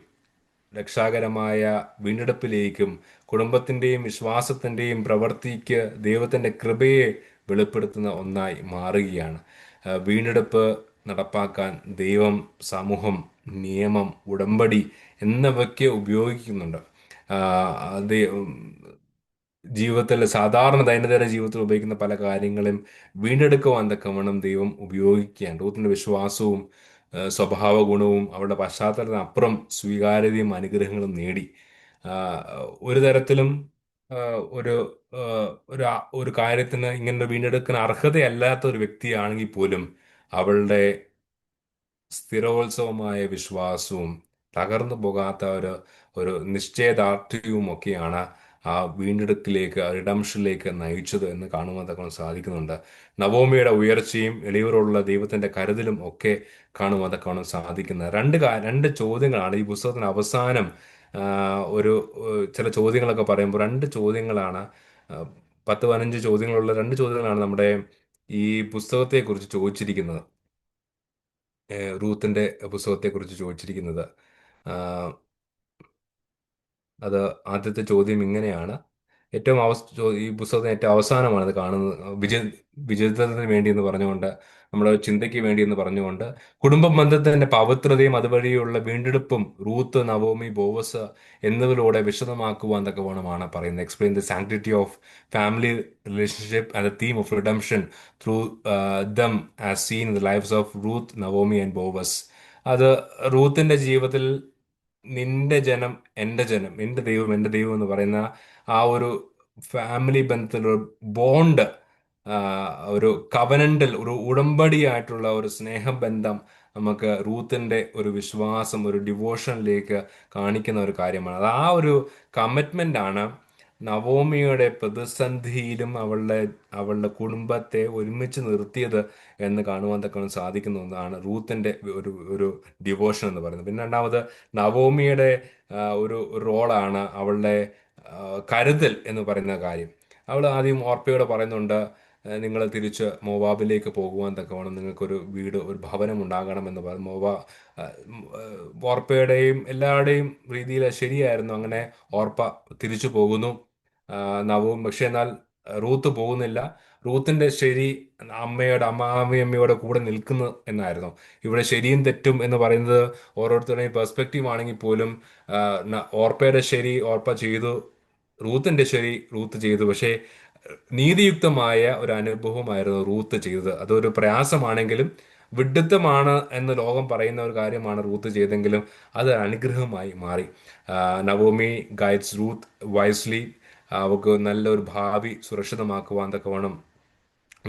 രക്ഷാകരമായ വീണ്ടെടുപ്പിലേക്കും കുടുംബത്തിന്റെയും വിശ്വാസത്തിന്റെയും പ്രവൃത്തിക്ക് ദൈവത്തിന്റെ കൃപയെ വെളിപ്പെടുത്തുന്ന ഒന്നായി മാറുകയാണ്. വീണ്ടെടുപ്പ് നടപ്പാക്കാൻ ദൈവം, സമൂഹം, നിയമം, ഉടമ്പടി എന്നിവയ്ക്ക് ഉപയോഗിക്കുന്നുണ്ട്. ജീവിതത്തിൽ സാധാരണ ദൈനംദിന ജീവിതത്തിൽ ഉപയോഗിക്കുന്ന പല കാര്യങ്ങളും വീണ്ടെടുക്കുവാൻ തക്കവണ്ണം ദൈവം ഉപയോഗിക്കുകയാണ്. റൂത്തിന്റെ വിശ്വാസവും സ്വഭാവ ഗുണവും അവരുടെ പശ്ചാത്തലത്തിനപ്പുറം സ്വീകാര്യതയും അനുഗ്രഹങ്ങളും നേടി. ഒരു തരത്തിലും ഒരു ഒരു ഒരു കാര്യത്തിന് ഇങ്ങനെ വീണ്ടെടുക്കുന്ന അർഹതയല്ലാത്ത ഒരു വ്യക്തിയാണെങ്കിൽ പോലും അവളുടെ സ്ഥിരോത്സവമായ വിശ്വാസവും തകർന്നു പോകാത്ത ഒരു നിശ്ചയദാർഢ്യവും ഒക്കെയാണ് ആ വീണ്ടെടുക്കിലേക്ക്, റിഡംഷനിലേക്ക് നയിച്ചത് എന്ന് കാണുവാൻ തക്ക സാധിക്കുന്നുണ്ട്. നവോമിയുടെ ഉയർച്ചയും എളിയവരോടുള്ള ദൈവത്തിന്റെ കരുതലും ഒക്കെ കാണുവാൻ തക്കവണ്ണം സാധിക്കുന്നത്. രണ്ട് ചോദ്യങ്ങളാണ് ഈ പുസ്തകത്തിന് അവസാനം. ഒരു ചില ചോദ്യങ്ങളൊക്കെ പറയുമ്പോൾ 2 ചോദ്യങ്ങളാണ് 10-15 ചോദ്യങ്ങളുള്ള രണ്ട് ചോദ്യങ്ങളാണ് നമ്മുടെ ഈ പുസ്തകത്തെക്കുറിച്ച് ചോദിച്ചിരിക്കുന്നത്. റൂത്തിന്റെ പുസ്തകത്തെക്കുറിച്ച് ചോദിച്ചിരിക്കുന്നത്. ആ, അത് ആദ്യത്തെ ചോദ്യം ഇങ്ങനെയാണ്. ഈ പുസ്തകത്തിന് ഏറ്റവും അവസാനമാണ് ഇത് കാണുന്നത്. വിജയത്തിന് വേണ്ടി എന്ന് പറഞ്ഞുകൊണ്ട്, നമ്മുടെ ചിന്തയ്ക്ക് വേണ്ടി എന്ന് പറഞ്ഞുകൊണ്ട്, കുടുംബ ബന്ധത്തിന്റെ പവിത്രതയും അതുവഴിയുള്ള വീണ്ടെടുപ്പും റൂത്ത്, നവോമി, ബോവസ് എന്നിവരിലൂടെ വിശദമാക്കുവാൻ തക്കവണ്ണമാണ് പറയുന്നത്. Explain the sanctity of family relationship and the theme of redemption through them as seen in the lives of Ruth, Naomi and Boaz. അത് റൂത്തിന്റെ ജീവിതത്തിൽ നിന്റെ ജനം എന്റെ ജനം, എന്റെ ദൈവം എന്റെ ദൈവം എന്ന് പറയുന്ന ആ ഒരു ഫാമിലി ബന്ധത്തിലൊരു ബോണ്ട്, ഒരു കവനന്റൽ, ഒരു ഉടമ്പടിയായിട്ടുള്ള ഒരു സ്നേഹബന്ധം നമുക്ക് റൂത്തിന്റെ ഒരു വിശ്വാസം, ഒരു ഡിവോഷനിലേക്ക് കാണിക്കുന്ന ഒരു കാര്യമാണ്. അത് ആ ഒരു കമ്മിറ്റ്മെന്റ് ആണ് നവോമിയുടെ പ്രതിസന്ധിയിലും അവളുടെ കുടുംബത്തെ ഒരുമിച്ച് നിർത്തിയത് എന്ന് കാണുവാൻ തക്ക സാധിക്കുന്ന ഒന്നാണ് റൂത്തിന്റെ ഒരു ഒരു ഡിവോഷൻ എന്ന് പറയുന്നത്. പിന്നെ രണ്ടാമത് നവോമിയുടെ ഒരു റോളാണ് അവളുടെ കരുതൽ എന്ന് പറയുന്ന കാര്യം. അവൾ ആദ്യം ഓർപ്പയോട് പറയുന്നുണ്ട്, നിങ്ങൾ തിരിച്ച് മോവാബിലേക്ക് പോകുവാൻ തക്കവണ്ണം നിങ്ങൾക്കൊരു വീട്, ഒരു ഭവനം ഉണ്ടാകണം എന്ന് പറഞ്ഞു. ഓർപ്പയുടെയും എല്ലാവരുടെയും രീതിയിൽ ശരിയായിരുന്നു. അങ്ങനെ ഓർപ്പ തിരിച്ചു പോകുന്നു. നവവും പക്ഷെ എന്നാൽ റൂത്ത് പോകുന്നില്ല. റൂത്തിന്റെ ശരി അമ്മാവിയമ്മയുടെ കൂടെ നിൽക്കുന്നു എന്നായിരുന്നു. ഇവിടെ ശരിയും തെറ്റും എന്ന് പറയുന്നത് ഓരോരുത്തരുടെയും പെർസ്പെക്റ്റീവ് ആണെങ്കിൽ പോലും, ഓർപ്പയുടെ ശരി ഓർപ്പ ചെയ്തു, റൂത്തിന്റെ ശരി റൂത്ത് ചെയ്തു. പക്ഷേ നീതിയുക്തമായ ഒരു അനുഭവമായിരുന്നു റൂത്ത് ചെയ്തത്. അതൊരു പ്രയാസമാണെങ്കിലും, വിഡ്ഢിത്തമാണ് എന്ന് ലോകം പറയുന്ന ഒരു കാര്യമാണ് റൂത്ത് ചെയ്തെങ്കിലും, അത് അനുഗ്രഹമായി മാറി. Naomi guides Ruth wisely. അവർക്ക് നല്ലൊരു ഭാവി സുരക്ഷിതമാക്കുവാൻ തക്കവണ്ണം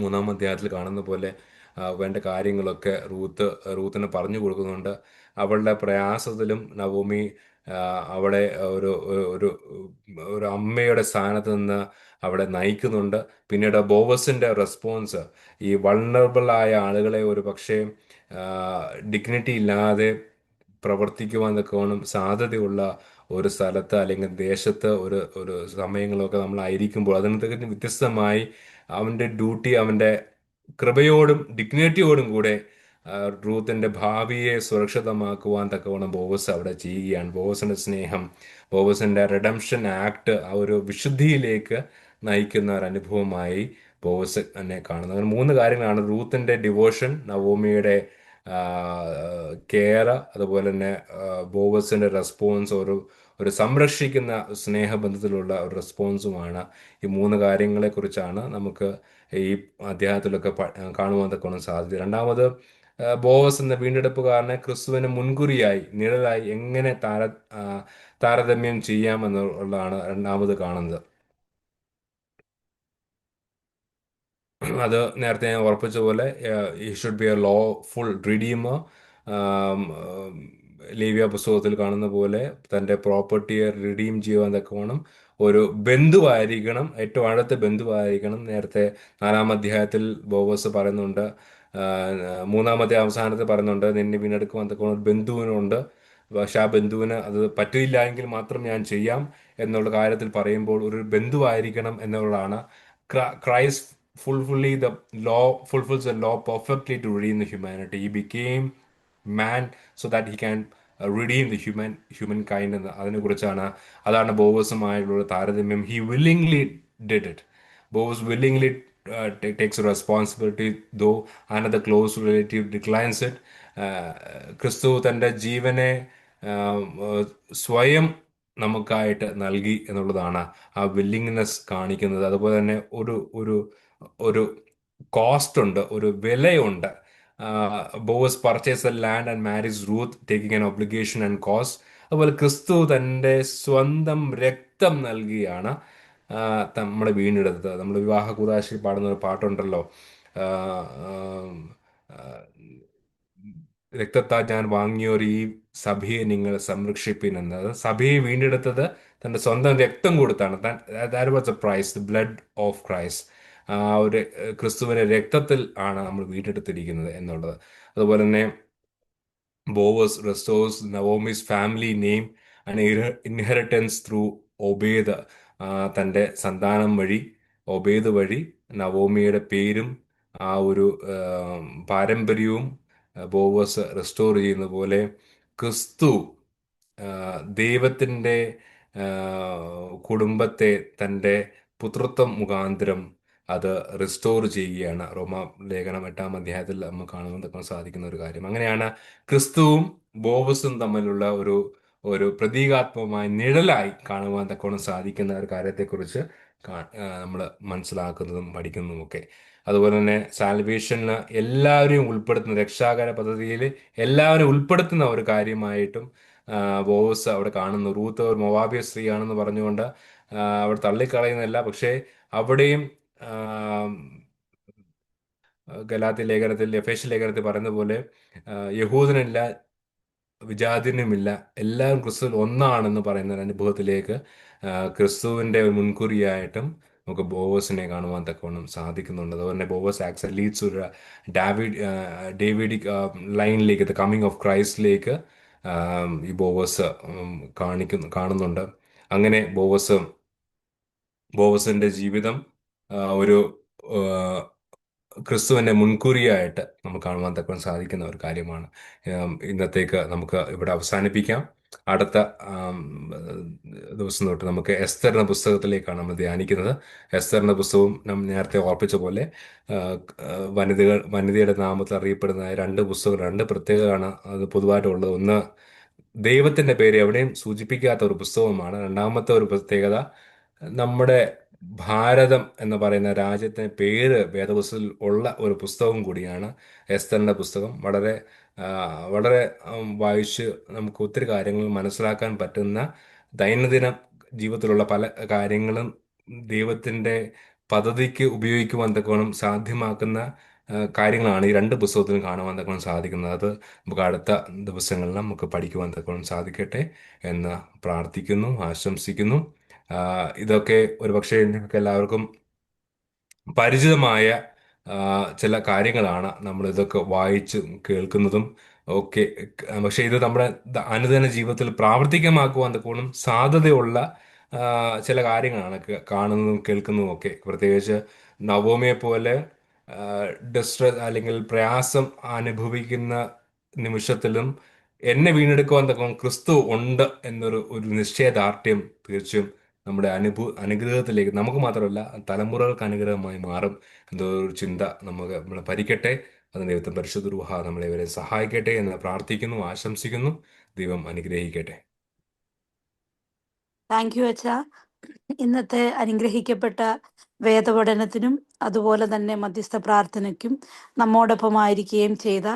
3-ാം അധ്യായത്തിൽ കാണുന്ന പോലെ വേണ്ട കാര്യങ്ങളൊക്കെ റൂത്തിന് പറഞ്ഞു കൊടുക്കുന്നുണ്ട്. അവളുടെ പ്രയാസത്തിലും നവോമി അവളെ ഒരു ഒരു ഒരു അമ്മയുടെ സ്ഥാനത്ത് നിന്ന് അവിടെ നയിക്കുന്നുണ്ട്. പിന്നീട് ബോവസിന്റെ റെസ്പോൺസ്, ഈ വൾണറബിൾ ആയ ആളുകളെ ഒരു പക്ഷേ ഡിഗ്നിറ്റി ഇല്ലാതെ പ്രവർത്തിക്കുവാൻ തക്കവണ്ണം സാധ്യതയുള്ള ഒരു സ്ഥലത്ത് അല്ലെങ്കിൽ ദേശത്ത് ഒരു ഒരു സമയങ്ങളൊക്കെ നമ്മളായിരിക്കുമ്പോൾ അതിന് തികച്ചും വ്യത്യസ്തമായി അവന്റെ ഡ്യൂട്ടി, അവന്റെ കൃപയോടും ഡിഗ്നിറ്റിയോടും കൂടെ റൂത്തിന്റെ ഭാവിയെ സുരക്ഷിതമാക്കുവാൻ തക്കവണ്ണം ബോവസ് അവിടെ ചെയ്യുകയാണ്. ബോവസിന്റെ സ്നേഹം, ബോവസിന്റെ റിഡംഷൻ ആക്ട് ആ ഒരു വിശുദ്ധിയിലേക്ക് നയിക്കുന്ന ഒരു അനുഭവമായി ബോവസ് തന്നെ കാണുന്നത്. അങ്ങനെ മൂന്ന് കാര്യങ്ങളാണ്: റൂത്തിന്റെ ഡിവോഷൻ, നവോമിയുടെ കെയർ, അതുപോലെ തന്നെ ബോവസിന്റെ റെസ്പോൺസ്, ഒരു ഒരു സംരക്ഷിക്കുന്ന സ്നേഹബന്ധത്തിലുള്ള ഒരു റെസ്പോൺസുമാണ്. ഈ മൂന്ന് കാര്യങ്ങളെ കുറിച്ചാണ് നമുക്ക് ഈ അധ്യായത്തിലൊക്കെ കാണുവാൻ തക്കവണ്ണം സാധിച്ചത്. രണ്ടാമത്, ബോവസ് എന്ന വീണ്ടെടുപ്പുകാരനെ ക്രിസ്തുവിന് മുൻകുറിയായി, നിഴലായി എങ്ങനെ താരതമ്യം ചെയ്യാം എന്നുള്ളതാണ് രണ്ടാമത് കാണുന്നത്. അത് നേരത്തെ ഞാൻ ഉറപ്പിച്ച പോലെ, ഈ should be a lawful redeemer. ലേവ്യ പുസ്തകത്തിൽ കാണുന്ന പോലെ തൻ്റെ പ്രോപ്പർട്ടിയെ റിഡീം ചെയ്യുവാൻ തക്കവണ്ണം ഒരു ബന്ധുവായിരിക്കണം, ഏറ്റവും അടുത്ത ബന്ധുവായിരിക്കണം. നേരത്തെ 4-ാം അധ്യായത്തിൽ ബോവസ് പറയുന്നുണ്ട്, 3-ാമത്തെ അവസാനത്തിൽ പറയുന്നുണ്ട്, നിന്നെ വീണ്ടെടുക്കുവാൻ തക്കവണ്ണം ഒരു ബന്ധുവിനുണ്ട്, പക്ഷെ ആ ബന്ധുവിന് അത് പറ്റില്ല എങ്കിൽ മാത്രം ഞാൻ ചെയ്യാം എന്നുള്ള കാര്യത്തിൽ പറയുമ്പോൾ ഒരു ബന്ധുവായിരിക്കണം എന്നുള്ളതാണ്. Christ fulfills the law perfectly to redeem the humanity. He became man so that he can redeem the humankind എന്ന് അതിനെക്കുറിച്ചാണ്. അതാണ് ബോവസുമായുള്ള താരതമ്യം. He willingly did it. Bose willingly takes responsibility, though another close relative declines it. ക്രിസ്തു തൻ്റെ ജീവനെ സ്വയം നമുക്കായിട്ട് നൽകി എന്നുള്ളതാണ് ആ വില്ലിങ്നെസ് കാണിക്കുന്നത്. അതുപോലെ തന്നെ ഒരു ഒരു ഒരു കോസ്റ്റ് ഉണ്ട്, ഒരു വിലയുണ്ട്. Boaz purchase the land and Maris Ruth, taking an obligation and cost. അതുപോലെ ക്രിസ്തു തൻ്റെ സ്വന്തം രക്തം നൽകിയാണ് നമ്മളെ വീണ്ടെടുത്തത്. നമ്മൾ വിവാഹ കൂദാശയിൽ പാടുന്ന ഒരു പാട്ടുണ്ടല്ലോ, ആ, ആ, രക്തത്താൽ ഞാൻ വാങ്ങിയോർ ഈ സഭയെ നിങ്ങൾ സംരക്ഷിപ്പിൻ എന്നത്. സഭയെ വീണ്ടെടുത്തത് തന്റെ സ്വന്തം രക്തം കൊടുത്താണ്. That was a price, the blood of Christ. ആ ഒരു ക്രിസ്തുവിന്റെ രക്തത്തിൽ ആണ് നമ്മൾ വീണ്ടെടുത്തിരിക്കുന്നത് എന്നുള്ളത്. അതുപോലെ തന്നെ Boaz restores Naomi's family name and inheritance through Obed, തന്റെ സന്താനം വഴി ഒബേദ് വഴി നവോമിയുടെ പേരും ആ ഒരു പാരമ്പര്യവും ബോവസ് റെസ്റ്റോർ ചെയ്യുന്ന പോലെ ക്രിസ്തു ദൈവത്തിൻ്റെ ആ, കുടുംബത്തെ തൻ്റെ പുത്രത്വം മുഖാന്തരം അത് റിസ്റ്റോർ ചെയ്യുകയാണ്. ലേഖനം 8-ാം അധ്യായത്തിൽ നമുക്ക് കാണുവാൻ സാധിക്കുന്ന ഒരു കാര്യം. അങ്ങനെയാണ് ക്രിസ്തുവും ബോവസും തമ്മിലുള്ള ഒരു ഒരു പ്രതീകാത്മകമായ നിഴലായി കാണുവാൻ തക്കോണം സാധിക്കുന്ന ഒരു കാര്യത്തെക്കുറിച്ച് നമ്മൾ മനസ്സിലാക്കുന്നതും പഠിക്കുന്നതും ഒക്കെ. അതുപോലെ തന്നെ സാൽവേഷനിൽ എല്ലാവരെയും ഉൾപ്പെടുത്തുന്ന രക്ഷാകര പദ്ധതിയിൽ എല്ലാവരെയും ഉൾപ്പെടുത്തുന്ന ഒരു കാര്യമായിട്ടും ബോവസ് അവിടെ കാണുന്നു. റൂത്ത് ഒരു മൊവാബിയ സ്ത്രീയാണെന്ന് പറഞ്ഞുകൊണ്ട് അവിടെ തള്ളിക്കളയുന്നില്ല. പക്ഷേ അവിടെയും ആ, ഗലാത്യ ലേഖനത്തിൽ, എഫേസ്യ ലേഖനത്തിൽ പറയുന്ന പോലെ യഹൂദനില്ല, വിജാതിനുമില്ല, എല്ലാവരും ക്രിസ്തുവിൽ ഒന്നാണെന്ന് പറയുന്ന ഒരു അനുഭവത്തിലേക്ക് ക്രിസ്തുവിന്റെ ഒരു മുൻകുറിയായിട്ടും നമുക്ക് ബോവസിനെ കാണുവാൻ തക്കവണ്ണം സാധിക്കുന്നുണ്ട്. അതുപോലെ തന്നെ ബോവസ് ആക്സ് ലീഡ്സ് ഒരു ഡേവിഡിക് ലൈനിലേക്ക്, ദ കമ്മിങ് ഓഫ് ക്രൈസ്റ്റിലേക്ക് ഈ ബോവസ് കാണുന്നുണ്ട്. അങ്ങനെ ബോവസിന്റെ ജീവിതം ഒരു ക്രിസ്തുവിന്റെ മുൻകുറിയായിട്ട് നമുക്ക് കാണുവാൻ തക്കവണ്ണം സാധിക്കുന്ന ഒരു കാര്യമാണ്. ഇന്നത്തേക്ക് നമുക്ക് ഇവിടെ അവസാനിപ്പിക്കാം. അടുത്ത ദിവസം തൊട്ട് നമുക്ക് എസ്തറിന്റെ പുസ്തകത്തിലേക്കാണ് നമ്മൾ ധ്യാനിക്കുന്നത്. എസ്തറിന്റെ പുസ്തകവും നാം നേരത്തെ ഓർപ്പിച്ച പോലെ വനിതയുടെ നാമത്തിൽ അറിയപ്പെടുന്ന രണ്ട് പുസ്തകം, രണ്ട് പ്രത്യേകതയാണ് അത് പൊതുവായിട്ടുള്ളത്. ഒന്ന്, ദൈവത്തിന്റെ പേര് എവിടെയും സൂചിപ്പിക്കാത്ത ഒരു പുസ്തകമാണ്. രണ്ടാമത്തെ ഒരു പ്രത്യേകത, നമ്മുടെ ഭാരതം എന്ന് പറയുന്ന രാജ്യത്തിന് പേര് വേദപുസ്തകത്തിൽ ഉള്ള ഒരു പുസ്തകം കൂടിയാണ് എസ്തറിന്റെ പുസ്തകം. വളരെ വളരെ വായിച്ച് നമുക്ക് ഒത്തിരി കാര്യങ്ങൾ മനസ്സിലാക്കാൻ പറ്റുന്ന, ദൈനംദിന ജീവിതത്തിലുള്ള പല കാര്യങ്ങളും ദൈവത്തിന്റെ പദ്ധതിക്ക് ഉപയോഗിക്കുവാൻ തക്കവണ്ണം സാധ്യമാക്കുന്ന കാര്യങ്ങളാണ് ഈ രണ്ട് പുസ്തകത്തിലും കാണുവാൻ തക്കവണ്ണം സാധിക്കുന്നത്. അത് നമുക്ക് അടുത്ത ദിവസങ്ങളിൽ നമുക്ക് പഠിക്കുവാൻ തക്കവണ്ണം സാധിക്കട്ടെ എന്ന് പ്രാർത്ഥിക്കുന്നു, ആശംസിക്കുന്നു. ഇതൊക്കെ ഒരുപക്ഷെ നിങ്ങൾക്ക് എല്ലാവർക്കും പരിചിതമായ ചില കാര്യങ്ങളാണ്. നമ്മൾ ഇതൊക്കെ വായിച്ച് കേൾക്കുന്നതും ഒക്കെ. പക്ഷെ ഇത് നമ്മുടെ അനുദിന ജീവിതത്തിൽ പ്രാവർത്തികമാക്കുവാൻ തക്കോണം സാധ്യതയുള്ള ചില കാര്യങ്ങളാണ് കാണുന്നതും കേൾക്കുന്നതും ഒക്കെ. പ്രത്യേകിച്ച് നവോമിയെ പോലെ ഡിസ്ട്രസ് അല്ലെങ്കിൽ പ്രയാസം അനുഭവിക്കുന്ന നിമിഷത്തിലും എന്നെ വീണ്ടെടുക്കുവാൻ തക്കോണം ക്രിസ്തു ഉണ്ട് എന്നൊരു ഒരു നിശ്ചയദാർഢ്യം തീർച്ചയായും നമ്മുടെ അനുഗ്രഹത്തിലേക്ക്, നമുക്ക് മാത്രമല്ല തലമുറകൾക്ക് അനുഗ്രഹമായി മാറും എന്തോ ഒരു ചിന്ത നമ്മളെ ഭരിക്കട്ടെ. അത് ദൈവത്തെ പരിശുദ്ധ രൂഹ നമ്മളെ ഇവരെ സഹായിക്കട്ടെ എന്ന് പ്രാർത്ഥിക്കുന്നു, ആശംസിക്കുന്നു. ദൈവം അനുഗ്രഹിക്കട്ടെ. താങ്ക് യു അച്ഛാ. ഇന്നത്തെ അനുഗ്രഹിക്കപ്പെട്ട വേദപഠനത്തിനും അതുപോലെ തന്നെ മധ്യസ്ഥ പ്രാർത്ഥനയ്ക്കും നമ്മോടൊപ്പമായിരിക്കുകയും ചെയ്ത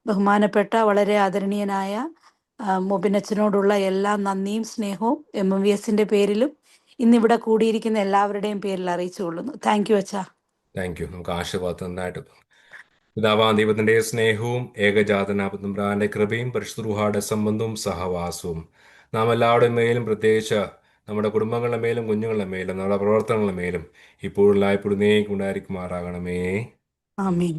ബഹുമാനപ്പെട്ട വളരെ ആദരണീയനായ മൊബിനച്ചനോടുള്ള എല്ലാ നന്ദിയും സ്നേഹവും MMVS പേരിലും ഇന്നിവിടെ കൂടിയിരിക്കുന്ന എല്ലാവരുടെയും പേരിൽ അറിയിച്ചു കൊള്ളുന്നു. താങ്ക് യു അച്ഛാ. Thank you. നമുക്ക് ആശീർവാദം നന്നായിട്ട്. പിതാവാം ദൈവത്തിന്റെ സ്നേഹവും ഏകജാതനാപുത്രാന്റെ കൃപയും പരിശുദ്ധ രൂഹായുടെ സംബന്ധവും സഹവാസവും നാം എല്ലാവരുടെ മേലും, പ്രത്യേകിച്ച് നമ്മുടെ കുടുംബങ്ങളുടെ മേലും കുഞ്ഞുങ്ങളുടെ മേലും നമ്മുടെ പ്രവർത്തനങ്ങളുടെ മേലും ഇപ്പോഴുള്ള ഉണ്ടായിരിക്കുമാറാകണമേ. ആമേൻ.